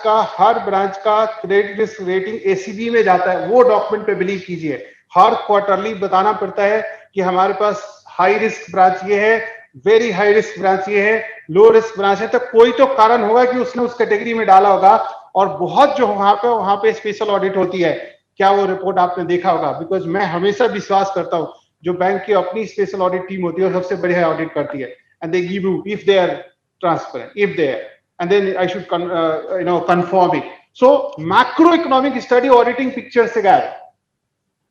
का, हर branch का credit risk rating ACB में जाता है, वो document पे believe कीजिए। हर quarterly बताना पड़ता है कि हमारे पास हाई रिस्क ब्रांच ये है, वेरी हाई रिस्क ब्रांच ये है, लो रिस्क ब्रांच है। तो कोई तो कारण होगा कि उसने उस कैटेगरी में डाला होगा, और बहुत जो वहां पे स्पेशल ऑडिट होती है, क्या वो रिपोर्ट आपने देखा होगा? बिकॉज मैं हमेशा विश्वास करता हूँ जो बैंक की अपनी स्पेशल ऑडिट टीम होती है, सबसे बढ़िया ऑडिट करती है, and they give you, if they are transparent, if they are and then I should conform it. So macroeconomic study auditing picture se gaya,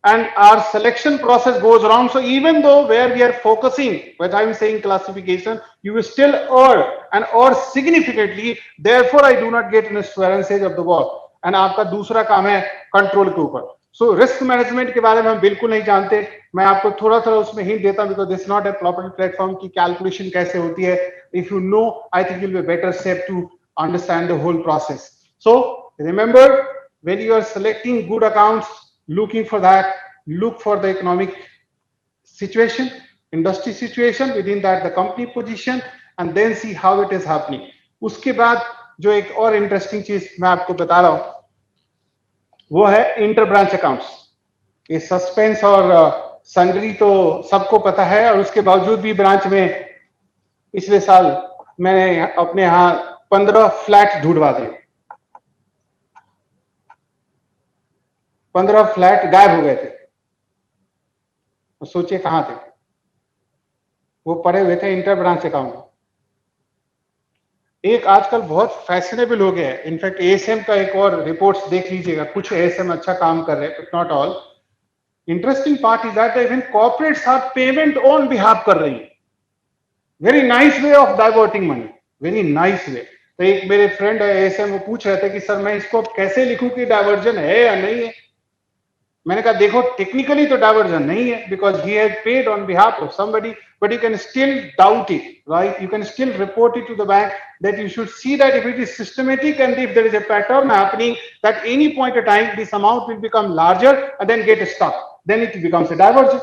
and our selection process goes around. So even though where we are focusing, what I'm saying classification, you will still err and err significantly. Therefore, I do not get an assurance of the work. And आपका दूसरा काम है control के ऊपर. So risk management के बारे में हम बिल्कुल नहीं जानते. मैं आपको थोड़ा थोड़ा उसमें हिंट देता हूं, because this is not a proper platform की calculation कैसे होती है. If you know, I think you'll be better set to understand the whole process. So remember, when you are selecting good accounts, looking for that, look for the economic situation, industry situation, within that the company position, and then see how it is happening. उसके बाद जो एक और interesting चीज मैं आपको बता रहा हूं वो है इंटर ब्रांच अकाउंट्स. ये सस्पेंस और सन्ड्री तो सबको पता है, और उसके बावजूद भी ब्रांच में पिछले साल मैंने अपने यहाँ 15 फ्लैट ढूंढवा दिए. 15 फ्लैट गायब हो गए थे. तो सोचिए कहां थे वो, पड़े हुए थे इंटर ब्रांच अकाउंट में. एक आजकल बहुत फैशनेबल हो गया है. इनफैक्ट एएसएम का एक और रिपोर्ट्स देख लीजिएगा, कुछ एएसएम अच्छा काम कर रहे हैं, but not all. Interesting part is that even corporates are payment on behalf कर रही है. Very nice way of diverting money, very nice way. तो एक मेरे फ्रेंड है एएसएम, वो पूछ रहे थे कि सर मैं इसको कैसे लिखूं कि डाइवर्जन है या नहीं है. मैंने कहा देखो टेक्निकली तो डाइवर्जन नहीं है, because he has paid on behalf of somebody, but you can still doubt it, right? You can still report it to the bank, that you should see that if it is systematic and if there is a pattern happening, that any point of time this amount will become larger and then get stuck, then it becomes a diversion.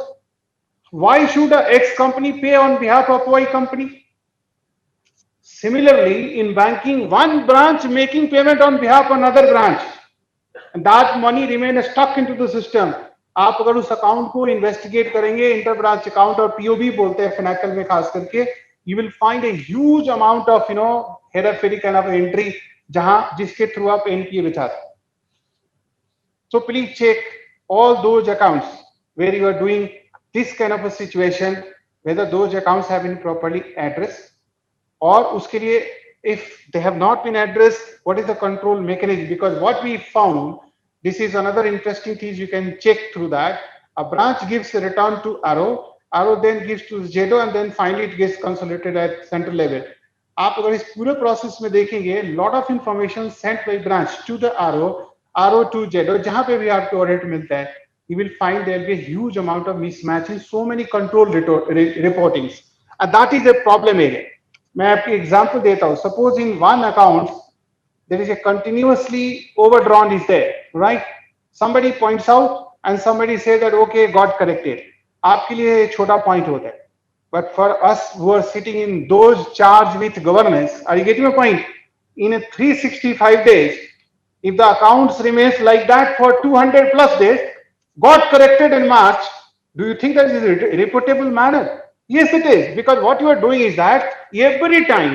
Why should a X company pay on behalf of Y company? Similarly, in banking, one branch making payment on behalf of another branch, and that money remain stuck into the system. आप अगर उस account को investigate करेंगे, inter branch account और POB बोलते हैं Finacle में खास करके, you will find a huge amount of हेराफेरी काइंड ऑफ एंट्री, जहां जिसके थ्रू आप एनपीए बचाते. So please check all those accounts where you are doing this kind of a situation, whether those accounts have been properly address, और उसके लिए if they have not been addressed, what is the control mechanism? Because what we found, this is another interesting thing, you can check through that. A branch gives a return to Arrow, Arrow then gives to Zedo, and then finally it gets consolidated at central level. आप अगर इस पूरे process में देखेंगे, lot of information sent by branch to the Arrow, Arrow to Zedo, जहां पे भी आपको ऑडिट मिलता है, you will find there will be a huge amount of mismatch in so many control reportings, and that is a problem area. मैं आपकी example देता हूं. Suppose in one account there is a continuously overdrawn is there, right? Somebody points out and somebody say that okay got corrected. आपके लिए छोटा point होता है, but for us who are sitting in those charge with governance, are you getting my point? In 365 days, if the accounts remains like that for 200 plus days, got corrected in March, do you think that is a reportable manner? Yes, it is, because what you are doing is that every time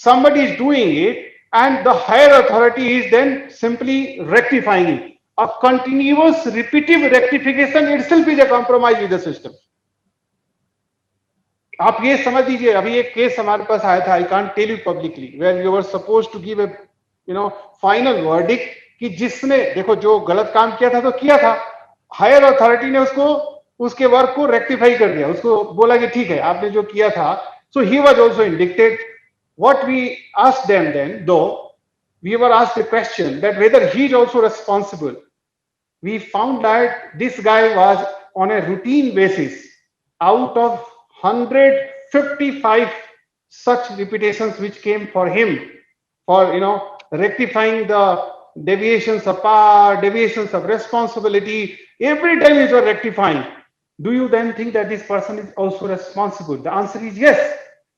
somebody is doing it and the higher authority is then simply rectifying it. A continuous repetitive rectification itself is a compromise with the system. आप ये समझ लीजिए, अभी एक case हमारे पास आया था, I can't tell you publicly, where you were suppose to give a final verdict कि जिसने देखो जो गलत काम किया था तो किया था, हायर अथॉरिटी ने उसको उसके वर्क को रेक्टिफाई कर दिया, उसको बोला कि ठीक है आपने जो किया था. So he was also indicted. What we asked them then, though we were asked the question that whether he is also responsible, we found that this guy was on a routine basis, out of 155 such reputations which came for him for rectifying the deviations of power, deviations of responsibility. Every time you are rectifying, do you then think that this person is also responsible? The answer is yes,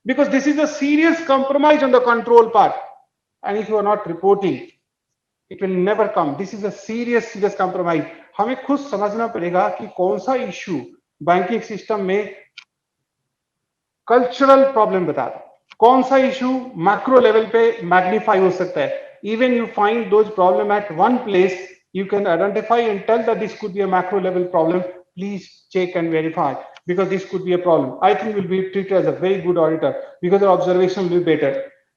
because this is a serious compromise on the control part, and if you are not reporting, it will never come. This is a serious compromise. हमें खुद समझना पड़ेगा कि कौन सा issue banking system में cultural problem बता रहा है, कौन सा इशू मैक्रो लेवल पे मैग्नीफाई हो सकता है. Even you find those problem at one place, you can identify and tell that this could be a macro level problem. Please check and verify, because this could be a problem. I think we'll be treated as a very good auditor because our observation will be better.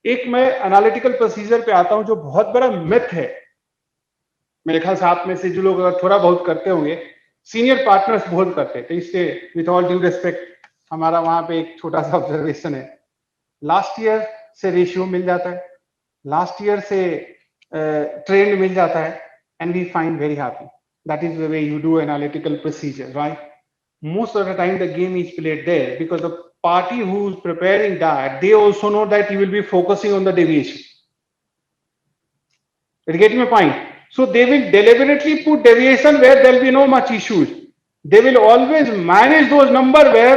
एक मैं analytical procedure पे आता हूं जो बहुत बड़ा myth है, मेरे ख्याल से आप में से जो लोग अगर थोड़ा बहुत करते होंगे, सीनियर पार्टनर्स बहुत करते हैं, तो इससे विथ ऑल ड्यू रिस्पेक्ट हमारा वहां पे एक छोटा सा ऑब्जर्वेशन है। लास्ट ईयर से रेशियो मिल जाता है, लास्ट ईयर से ट्रेंड मिल जाता है, and we find very happy. That is the way you do analytical procedure, right? Most of the time the game is played there because the party who's preparing that, they also know that you will be focusing on the deviation. You get my point? So they will deliberately put deviation where there will be no much issues. They will always manage those number where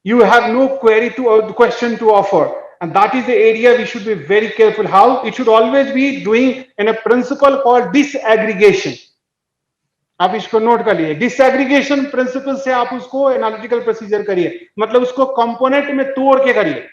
you have no query to or question to offer, and that is the area we should be very careful. How it should always be doing in a principle called disaggregation. आप इसको note कर लिए, disaggregation principal से आप उसको analytical procedure करिए, मतलब उसको कंपोनेंट में तोड़ के करिए।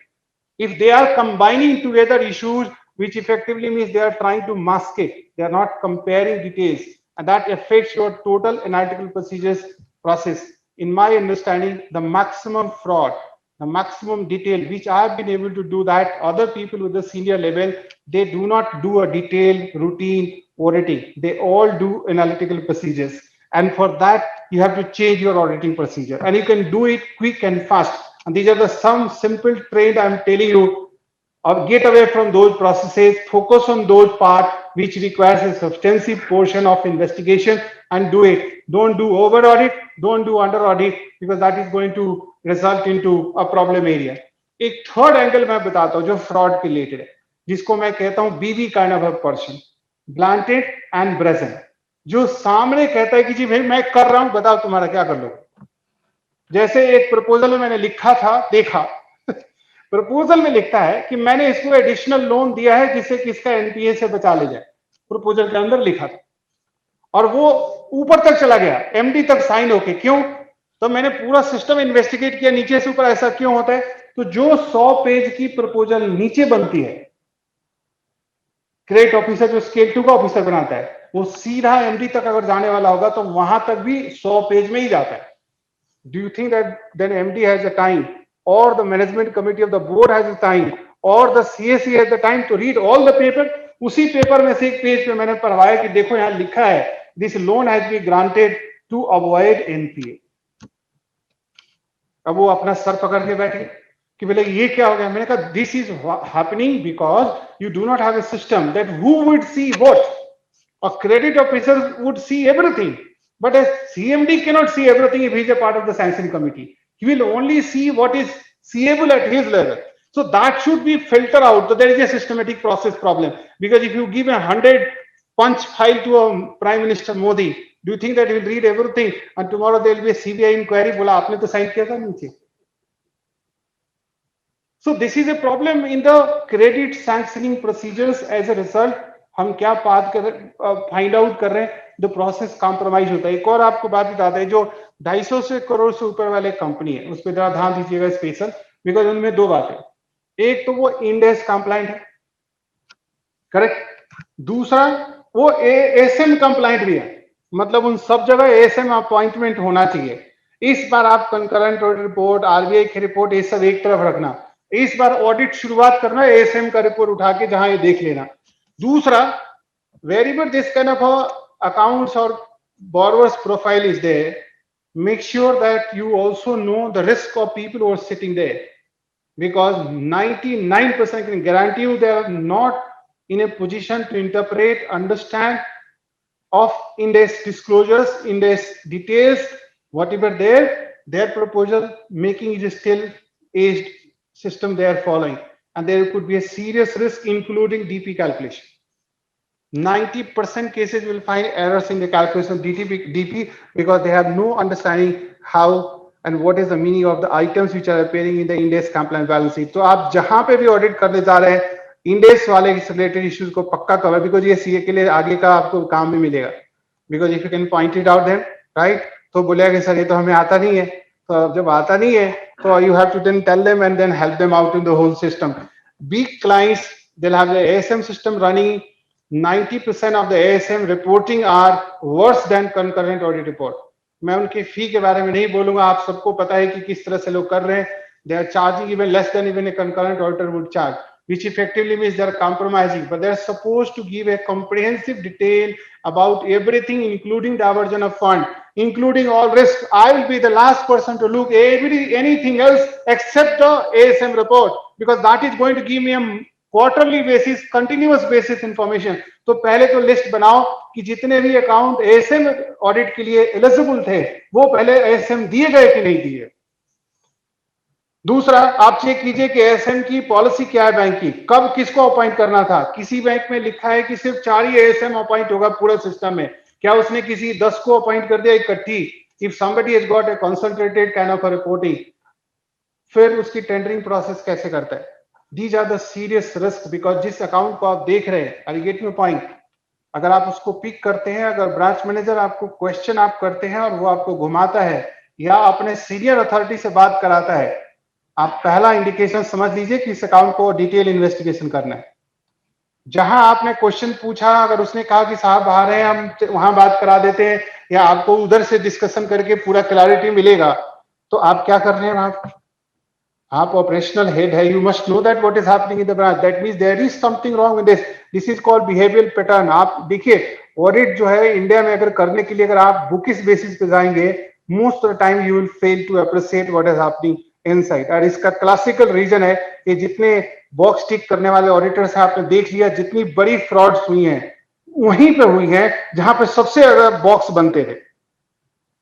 If they are combining together issues which effectively means they are trying to mask it, they are not comparing details, and that affects your total analytical procedures process. In my understanding, the maximum fraud, the maximum detail which I have been able to do, that other people with the senior level, they do not do a detailed routine auditing, they all do analytical procedures, and for that you have to change your auditing procedure, and you can do it quick and fast. And these are the some simple trade I am telling you. Or get away from those processes, focus on those parts which requires a substantive portion of investigation and do it. Don't do over audit, don't do under audit, because that is going to result into a problem area. एक third angle मैं बताता हूं जो fraud के related है, जिसको मैं कहता हूं बीवी kind of a person, blunted and brazen, जो सामने कहता है कि जी भाई मैं कर रहा हूं, बताओ तुम्हारा क्या कर लो। जैसे एक प्रपोजल में मैंने लिखा था, देखा प्रपोजल में लिखता है कि मैंने इसको एडिशनल लोन दिया है जिससे कि इसका एनपीए से बचा ले जाए, प्रपोजल के अंदर लिखा था, और वो ऊपर तक चला गया, एमडी तक साइन होके। क्यों? तो मैंने पूरा सिस्टम इन्वेस्टिगेट किया नीचे से ऊपर ऐसा क्यों होता है। तो जो 100 पेज की प्रपोजल नीचे बनती है, क्रेडिट ऑफिसर जो स्केल 2 का ऑफिसर बनाता है, वो सीधा एमडी तक अगर जाने वाला होगा तो वहां तक भी 100 पेज में ही जाता है। Do you think that then MD has the time, or the management committee of the board has the time, or the CSE has the time to read all the paper? उसी paper में से एक page पे मैंने पढ़वाया कि देखो यहाँ लिखा है this loan has been granted to avoid NPA. अब वो अपना सर पकड़ के बैठे कि बोले ये क्या हो गया। मैंने कहा this is happening because you do not have a system that who would see what. A credit officer would see everything, but a CMD cannot see everything if he is a part of the sanctioning committee. He will only see what is seeable at his level. So that should be filtered out. So there is a systematic process problem. Because if you give 100 punch file to a Prime Minister Modi, do you think that he will read everything? And tomorrow there will be a CBI inquiry. बोला आपने तो sign किया था नीचे. So this is a problem in the credit sanctioning procedures. As a result, हम क्या बात कर फाइंड आउट कर रहे हैं, द प्रोसेस कॉम्प्रोमाइज होता है। एक और आपको बात बताते हैं, जो 250 करोड़ से ऊपर वाले कंपनी है उस पर जरा ध्यान दीजिएगा स्पेशल, बिकॉज उनमें दो बातें, एक तो वो इंडेक्स कंप्लाइंट है, करेक्ट, दूसरा वो एएसएम कंप्लाइंट भी है, मतलब उन सब जगह एएसएम अपॉइंटमेंट होना चाहिए। इस बार आप कंकरेंट ऑडिट रिपोर्ट, आरबीआई की रिपोर्ट, ये सब एक तरफ रखना, इस बार ऑडिट शुरुआत करना एएसएम का रिपोर्ट उठा के जहां ये देख लेना। दूसरा, wherever this kind of accounts or borrower's profile is there, make sure that you also know the risk of people who are sitting there, because 99% can guarantee you they are not in a position to interpret, understand of index disclosures, index details, whatever their proposal making is still aged system they are following, and there could be a serious risk including DP calculation. 90% cases will find errors in the calculation of DP because they have no understanding how and what is the meaning of the items which are appearing in the index compliance balance sheet. तो आप जहां पे भी audit करने जा रहे हैं, index वाले रिलेटेड इश्यूज को पक्का कवर, बिकॉज ये सीए के लिए आगे का आपको काम भी मिलेगा। Because if you can point it out them, right, तो बोलेगा कि सर ये तो हमें आता नहीं है। तो जब आता नहीं है तो you have to then tell them and then help them out in the whole system. Big clients, they'll have the ASM system running. 90% of the ASM reporting are worse than concurrent audit report. मैं उनकी फी के बारे में नहीं बोलूंगा, आप सबको पता है कि किस तरह से लोग कर रहे हैं। They are charging even less than even a concurrent auditor would charge. which effectively means they're compromising, but they're supposed to give a comprehensive detail about everything, including diversion of fund, including all risks. I will be the last person to look anything else except the ASM report, because that is going to give me a quarterly basis, continuous basis information. तो पहले तो list बनाओ कि जितने भी account ASM audit के लिए eligible थे वो पहले एएसएम दिए गए कि नहीं दिए। दूसरा, आप चेक कीजिए कि एएसएम की पॉलिसी क्या है बैंक की, कब किसको अपॉइंट करना था। किसी बैंक में लिखा है कि सिर्फ 4 ही एएसएम अपॉइंट होगा पूरे सिस्टम में, क्या उसने किसी 10 को अपॉइंट कर दिया इकट्ठी? If somebody has got a concentrated kind of reporting, फिर उसकी टेंडरिंग प्रोसेस कैसे करता है? These are the serious risk, because जिस अकाउंट को आप देख रहे हैं, आई गेट योर पॉइंट, अगर आप उसको पिक करते हैं, अगर ब्रांच मैनेजर आपको क्वेश्चन आप करते हैं और वो आपको घुमाता है या अपने सीनियर अथॉरिटी से बात कराता है, आप पहला इंडिकेशन समझ लीजिए कि इस अकाउंट को डिटेल इन्वेस्टिगेशन करना है। जहां आपने क्वेश्चन पूछा, अगर उसने कहा कि साहब बाहर हैं, हम वहां बात करा देते हैं, या आपको उधर से डिस्कशन करके पूरा क्लैरिटी मिलेगा, तो आप क्या कर रहे हैं वहां? आप ऑपरेशनल हेड है, you must know that what is happening in the branch, that means there is something wrong with this, this is called behavioural pattern. आप देखिए, ऑडिट जो है इंडिया में अगर करने के लिए अगर आप बुकिश बेसिस पे जाएंगे, most of the time you will fail to appreciate what is happening inside. और इसका क्लासिकल रीजन है कि जितने बॉक्स टिक करने वाले ऑडिटर्स हैं, आपने देख लिया जितनी बड़ी फ्रॉड्स हुई हैं वहीं पे हुई हैं जहां पे सबसे ज्यादा बॉक्स बनते थे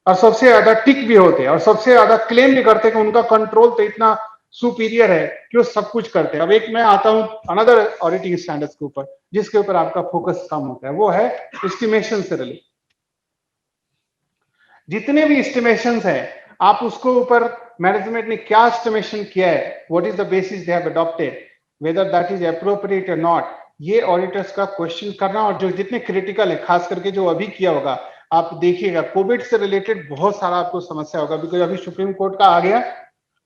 और सबसे ज्यादा टिक भी होते और सबसे ज्यादा क्लेम भी करते कि उनका कंट्रोल तो इतना सुपीरियर है कि वो सब कुछ करते हैं। अब एक मैं आता हूं अनदर ऑडिटिंग स्टैंडर्ड्स के ऊपर, जिसके ऊपर आपका फोकस कम होता है, वो है एस्टिमेशन से रिलेटेड। जितने भी एस्टिमेशंस हैं, आप उसको ऊपर मैनेजमेंट ने क्या एस्टिमेशन किया है, what is the basis they have adopted, whether that is appropriate और नॉट, ये ऑडिटर्स का क्वेश्चन करना। और जो जितने क्रिटिकल है, खास करके जो अभी किया होगा, आप देखिएगा कोविड से रिलेटेड बहुत सारा आपको समस्या होगा, बिकॉज अभी सुप्रीम कोर्ट का आ गया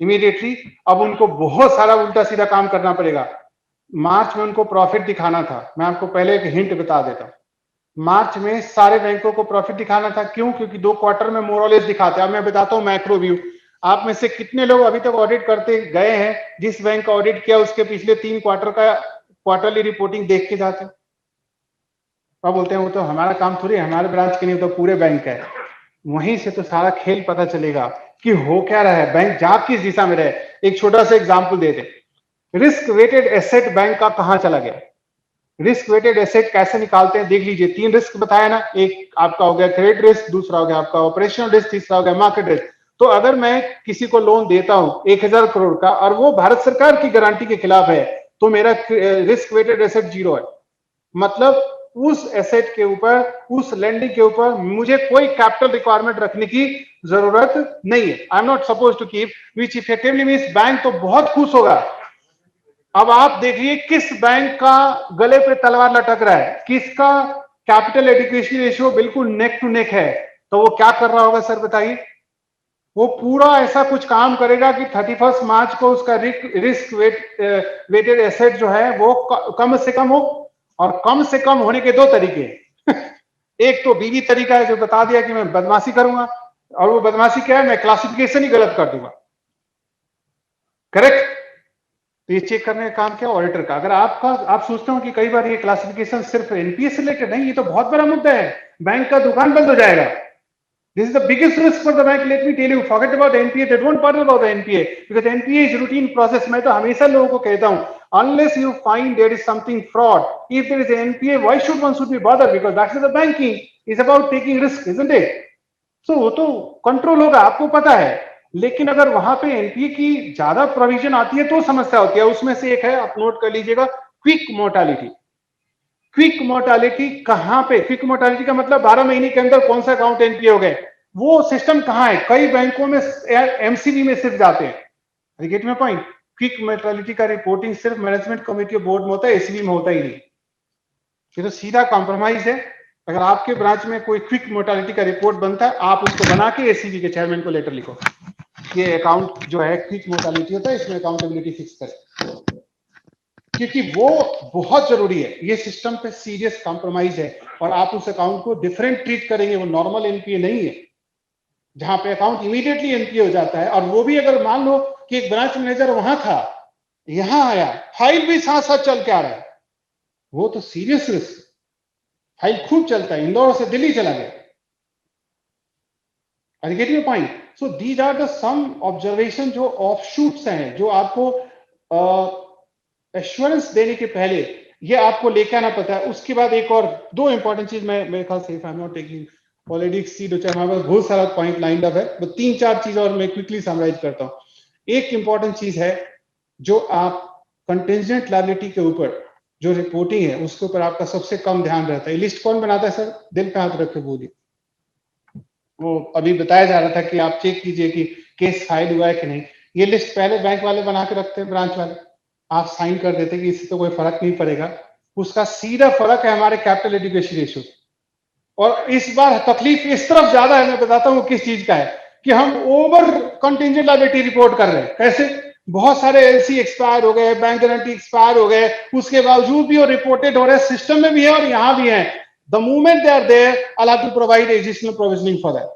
इमीडिएटली, अब उनको बहुत सारा उल्टा सीधा काम करना पड़ेगा। मार्च में उनको प्रॉफिट दिखाना था, मैं आपको पहले एक हिंट बता देता हूं, मार्च में सारे बैंकों को प्रॉफिट दिखाना था। क्यों? क्योंकि 2 क्वार्टर में मोरलेस दिखाते हैं। अब मैं बताता हूं मैक्रो व्यू, आप में से कितने लोग अभी तक ऑडिट करते गए हैं, जिस बैंक का ऑडिट किया उसके पिछले 3 क्वार्टर का क्वार्टरली रिपोर्टिंग देख के जाते हैं? अब बोलते हैं वो तो हमारा काम थोड़ी, हमारे ब्रांच के नहीं, तो पूरे बैंक है। वहीं से तो सारा खेल पता चलेगा कि हो क्या रहा है, बैंक जा किस दिशा में रहे। एक छोटा सा एग्जांपल दे दे, रिस्क वेटेड एसेट बैंक का कहां चला गया? रिस्क वेटेड एसेट कैसे निकालते हैं देख लीजिए। 3 रिस्क बताया ना, एक आपका हो गया क्रेडिट रिस्क, दूसरा हो गया आपका ऑपरेशनल रिस्क, तीसरा हो गया मार्केट रिस्क। तो अगर मैं किसी को लोन देता हूं 1000 करोड़ का और वो भारत सरकार की गारंटी के खिलाफ है, तो मेरा रिस्क वेटेड एसेट 0 है। मतलब उस एसेट के ऊपर, उस लैंडिंग के ऊपर मुझे कोई कैपिटल रिक्वायरमेंट रखने की जरूरत नहीं है। I am not suppose to keep, which effectively means bank तो बहुत खुश होगा। अब आप देखिए किस बैंक का गले पे तलवार लटक रहा है, किसका कैपिटल एडिक्वेसी रेशियो बिल्कुल नेक टू नेक है, तो वो क्या कर रहा होगा सर बताइए? वो पूरा ऐसा कुछ काम करेगा कि 31 मार्च को उसका रिस्क वेटेड एसेट जो है वो कम से कम हो। और कम से कम होने के 2 तरीके एक तो बीवी तरीका है जो बता दिया कि मैं बदमाशी करूंगा, और वो बदमाशी क्या है, मैं क्लासिफिकेशन ही गलत कर दूंगा। करेक्ट? तो ये चेक करने का काम क्या ऑडिटर का। अगर आप सोचते हो कि कई बार ये क्लासिफिकेशन सिर्फ एनपीए से रिलेटेड नहीं, ये तो बहुत बड़ा मुद्दा है, बैंक का दुकान बंद हो जाएगा। This is the biggest risk for the bank. Let me tell you, forget about the NPA. They don't bother about the NPA because NPA is routine process. मैं तो हमेशा लोगों को कहता हूँ, unless you find there is something fraud, if there is an NPA, why should one be bothered? Because that's the banking is about taking risk, isn't it? So वो तो control होगा, आपको पता है। लेकिन अगर वहां पे एनपीए की ज्यादा प्रोविजन आती है तो समस्या होती है। उसमें से एक है, आप नोट कर लीजिएगा, क्विक मोर्टालिटी। क्विक मोर्टालिटी कहां पे? क्विक मोर्टालिटी का मतलब 12 महीने के अंदर कौन सा अकाउंट एनपीए हो गए, वो सिस्टम कहां है? कई बैंकों में एमसीबी में सिर्फ जाते हैं। गेट में पॉइंट, क्विक मोर्टालिटी का रिपोर्टिंग सिर्फ मैनेजमेंट कमेटी बोर्ड में होता है, एसीबी में होता ही नहीं। ये तो सीधा कॉम्प्रोमाइज है। अगर आपके ब्रांच में कोई क्विक मोर्टालिटी का रिपोर्ट बनता है, आप उसको बना के एसीबी के चेयरमैन को लेटर लिखो, ये अकाउंट जो है क्विक मोर्टालिटी होता है, इसमें अकाउंटेबिलिटी फिक्स करें, क्योंकि वो बहुत जरूरी है। ये सिस्टम पे सीरियस कॉम्प्रोमाइज है और आप उस अकाउंट को डिफरेंट ट्रीट करेंगे। वो नॉर्मल एनपीए नहीं है जहां पे अकाउंट इमीडिएटली एनपीए हो जाता है। और वो भी अगर मान लो कि एक ब्रांच मैनेजर वहां था यहां आया, फाइल भी साथ साथ चल के आ रहा है, वो तो सीरियस रिस्क। फाइल खूब चलता है, इंदौर से दिल्ली चला गया। I get your point. So these are the some observation जो ऑफशूट्स हैं, जो आपको एश्योरेंस देने के पहले ये आपको लेके आना पता है। उसके बाद एक और दो इंपॉर्टेंट चीज मैं मेरे ख्याल से, if I am not taking already exceed, हमारे पास बहुत सारा पॉइंट लाइंड अप है, तो तीन चार चीज और मैं क्विकली समराइज करता हूं। एक इंपॉर्टेंट चीज है, जो आप कंटेंजेंट लायबिलिटी के ऊपर जो रिपोर्टिंग है उसके ऊपर आपका सबसे कम ध्यान रहता है। लिस्ट कौन बनाता है सर? दिल पे हाथ रख के बोलिए। वो अभी बताया जा रहा था कि आप चेक कीजिए कि केस फाइल हुआ है कि नहीं। ये लिस्ट पहले बैंक वाले बना के रखते हैं, ब्रांच वाले, आप साइन कर देते कि इससे तो कोई फर्क नहीं पड़ेगा। उसका सीधा फर्क है हमारे कैपिटल एडुकेशन रेशियो। और इस बार तकलीफ इस तरफ ज्यादा है, मैं बताता हूँ किस चीज का है, कि हम ओवर कंटिंजेंट लायबिलिटी रिपोर्ट कर रहे हैं। कैसे? बहुत सारे एलसी एक्सपायर हो गए, बैंक गारंटी एक्सपायर हो गए, उसके बावजूद भी वो रिपोर्टेड हो रहे हैं, सिस्टम में भी है और यहां भी है। The moment they are there, I have to provide additional provisioning for that,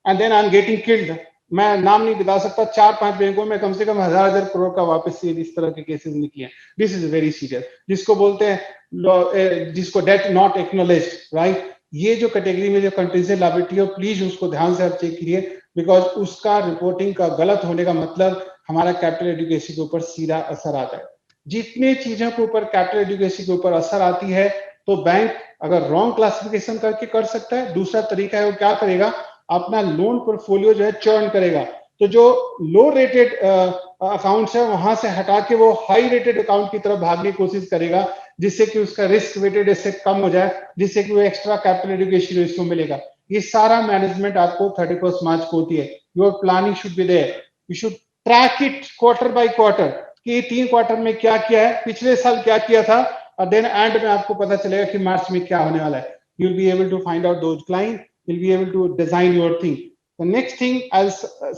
and then I am getting killed. मैं नाम नहीं बता सकता, 4-5 बैंकों में कम से कम हजार करोड़ का वापस से इस तरह के केसेस निकले हैं। दिस इज वेरी सीरियस, जिसको बोलते हैं, जिसको डेट नॉट एक्नॉलेज्ड, राइट। ये जो कैटेगरी में जो कंटिजेंट लायबिलिटी है, प्लीज उसको ध्यान से आप चेक कीजिए, बिकॉज उसका रिपोर्टिंग का गलत होने का मतलब हमारा कैपिटल एडुकेशन के ऊपर सीधा असर आता है। जितने चीजों के ऊपर कैपिटल एडुकेशन के ऊपर असर आती है, तो बैंक अगर रॉन्ग क्लासिफिकेशन करके कर सकता है। दूसरा तरीका है, वो क्या करेगा, अपना लोन पोर्टफोलियो जो है चर्न करेगा। तो जो लो रेटेड अकाउंट्स है वहां से हटा के वो हाई रेटेड अकाउंट की तरफ भागने की कोशिश करेगा, जिससे कि उसका रिस्क वेटेड एसेट कम हो जाए, जिससे कि वो एक्स्ट्रा कैपिटल एडुकेशन रेशियो मिलेगा। ये सारा मैनेजमेंट आपको 31 मार्च को होती है। Your planning should be there, you should track it quarter by quarter, कि 3 क्वार्टर में क्या किया है, पिछले साल क्या किया था, और देन एंड में आपको पता चलेगा कि मार्च में क्या होने वाला है। You will be able to find out those client, will be able to design your thing. The next thing I'll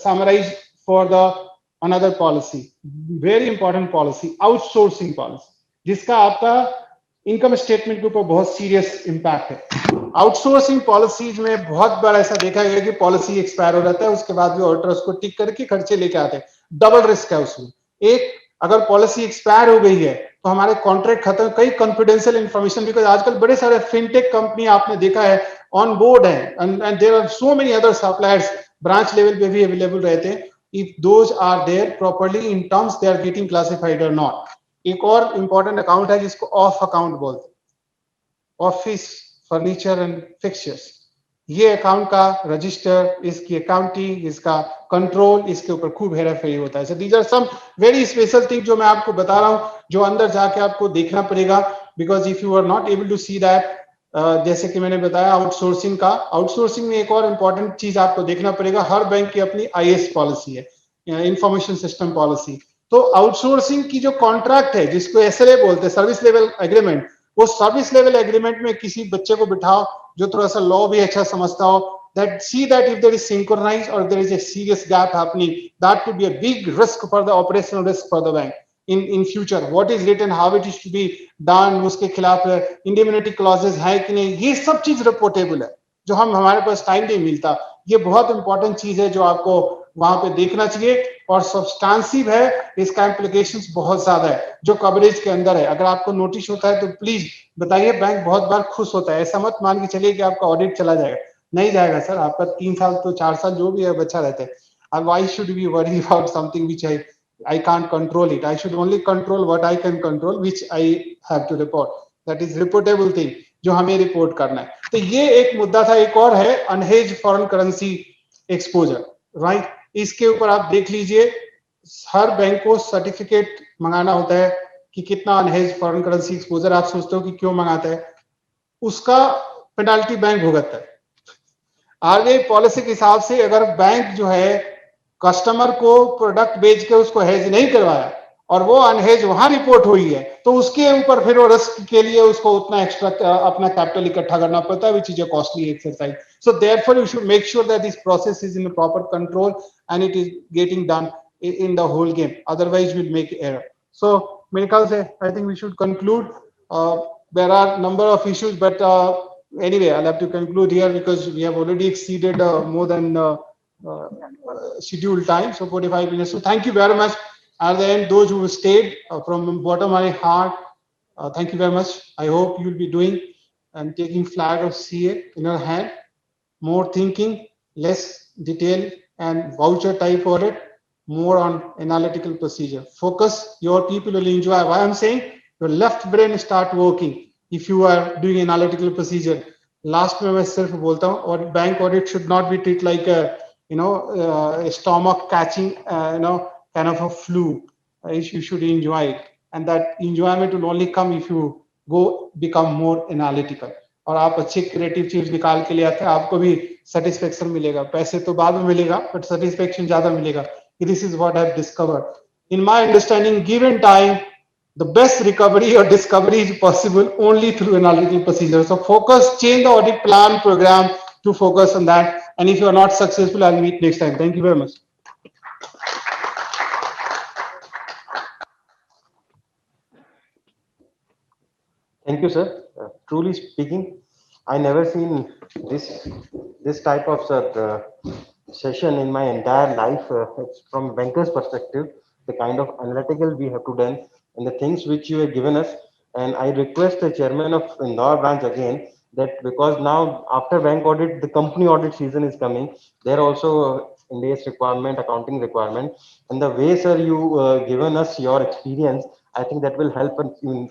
summarize for the another policy, very important policy, outsourcing policy, जिसका आपका इनकम स्टेटमेंट के ऊपर बहुत serious impact है। Outsourcing policies में बहुत बार ऐसा देखा गया कि पॉलिसी एक्सपायर हो जाता है, उसके बाद भी ऑडिटर उसको टिक करके खर्चे लेके आते हैं। डबल रिस्क है उसमें। एक, अगर पॉलिसी एक्सपायर हो गई है तो हमारे कॉन्ट्रैक्ट खत्म, कई कॉन्फिडेंशियल इंफॉर्मेशन, बिकॉज आजकल बड़े सारे फिनटेक कंपनी आपने देखा है ऑन बोर्ड है, and there are so many other suppliers branch level पे भी अवेलेबल रहते हैं। If those are there properly in terms, they are getting classified और नॉट। एक और इंपॉर्टेंट अकाउंट है जिसको ऑफ अकाउंट बोलते हैं, ऑफिस फर्नीचर एंड फिक्सचर्स। ये अकाउंट का रजिस्टर, इसकी अकाउंटिंग, इसका कंट्रोल, इसके ऊपर खूब हेरा फेरी होता है। So these are some very special thing जो मैं आपको बता रहा हूं, जो अंदर जाके आपको देखना पड़ेगा, because if you are not able to see that, जैसे कि मैंने बताया आउटसोर्सिंग का, आउटसोर्सिंग में एक और इंपॉर्टेंट चीज आपको देखना पड़ेगा, हर बैंक की अपनी आईएस पॉलिसी है, इंफॉर्मेशन सिस्टम पॉलिसी। तो आउटसोर्सिंग की जो कॉन्ट्रैक्ट है, जिसको एसएलए बोलते हैं, सर्विस लेवल एग्रीमेंट, वो सर्विस लेवल एग्रीमेंट में किसी बच्चे को बिठाओ जो थोड़ा सा लॉ भी अच्छा समझता हो, that see that if there is synchronized or there is a serious gap happening, that could be a big risk for the operational risk for the bank in future. What is written, how it is to be done, उसके खिलाफ indemnity clauses है कि नहीं, ये सब चीज reportable है, जो हमारे पास टाइम नहीं मिलता। ये बहुत इंपॉर्टेंट चीज है जो आपको वहां पे देखना चाहिए, और सब्सटेंसिव है, इसका इम्प्लीकेशंस बहुत ज्यादा है जो कवरेज के अंदर है। अगर आपको नोटिस होता है तो प्लीज बताइए, बैंक बहुत बार खुश होता है। ऐसा मत मान के चलिए कि आपका ऑडिट चला जाएगा, नहीं जाएगा सर, आपका 3 साल तो 4 साल जो भी है बचा रहता है। And why should we worry about something which I can't control it? I should only control what I can control, which I have to report. That is reportable thing, जो हमें रिपोर्ट करना है। तो ये एक मुद्दा था। एक और है अनहेज फॉरेन करेंसी एक्सपोजर, राइट। इसके ऊपर आप देख लीजिए, हर बैंक को सर्टिफिकेट मंगाना होता है कि कितना अनहेज फॉरेन करेंसी एक्सपोजर। आप सोचते हो कि क्यों मंगाता है, उसका पेनाल्टी बैंक भुगतता है। आरबीआई पॉलिसी के हिसाब से अगर बैंक जो है कस्टमर को प्रोडक्ट बेच के उसको हेज नहीं करवाया और वो अनहेज वहां रिपोर्ट हुई है, तो उसके ऊपर फिर वो रिस्क के लिए उसको उतना एक्स्ट्रा अपना कैपिटल इकट्ठा करना पड़ता है, which is a costly exercise. So therefore you should make sure that this process is in proper control and it is getting done in the whole game, otherwise we'll make error. So मेरे ख्याल से I think we should conclude. There are number of issues, but anyway I'll have to conclude here because we have already exceeded more than scheduled time, so 45 minutes. So thank you very much. At the end, those who stayed from the bottom of my heart, thank you very much. I hope you'll be doing and taking flag of CA in your hand. More thinking, less detail and voucher type audit, more on analytical procedure. Focus, your people will enjoy. Why I'm saying your left brain start working if you are doing analytical procedure. Last में मैं सिर्फ बोलता हूँ और bank audit should not be treated like a a stomach catching kind of a flu. You should enjoy it, and that enjoyment will only come if you go become more analytical. और आप अच्छे creative चीज निकाल के ले आते हैं, आपको भी सेटिस्फेक्शन मिलेगा. पैसे तो बाद में मिलेगा, बट सेटिस्फेक्शन ज्यादा मिलेगा. This is what I have discovered in my understanding. Given time, the best recovery or discovery is possible only through analytical procedure. So focus, change the audit plan program to focus on that. And if you are not successful, I'll meet next time. Thank you very much. Thank you, sir. Truly speaking, I never seen this type of session in my entire life. It's from banker's perspective, the kind of analytical we have to done and the things which you have given us. And I request the chairman of Indore branch again that because now after bank audit, the company audit season is coming. There also India's requirement, accounting requirement, and the way, sir, you given us your experience, I think that will help us in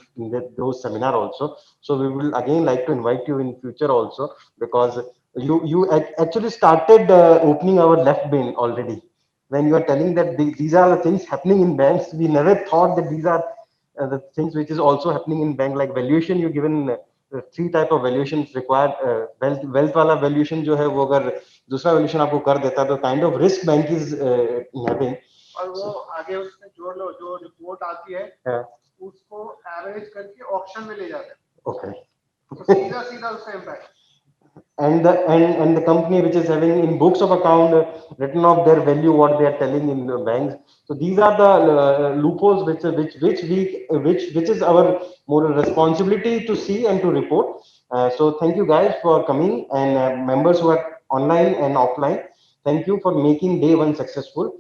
those seminar also. So we will again like to invite you in future also because actually started opening our left brain already. When you are telling that these are the things happening in banks, we never thought that these are the things which is also happening in bank, like valuation. You given three type of valuations required. Wealth वाला valuation जो है वो अगर दूसरा valuation आपको कर देता है तो kind of risk bank is having. और वो आगे उसमें जोड़ लो, जो रिपोर्ट आती है उसको एवरेज करके ऑप्शन में ले जाते हैं. Okay. तो सीधा सीधा उसका impact. And the company which is having in books of account written off their value what they are telling in the banks. So these are the loopholes which is our moral responsibility to see and to report. So thank you guys for coming, and members who are online and offline, thank you for making day one successful.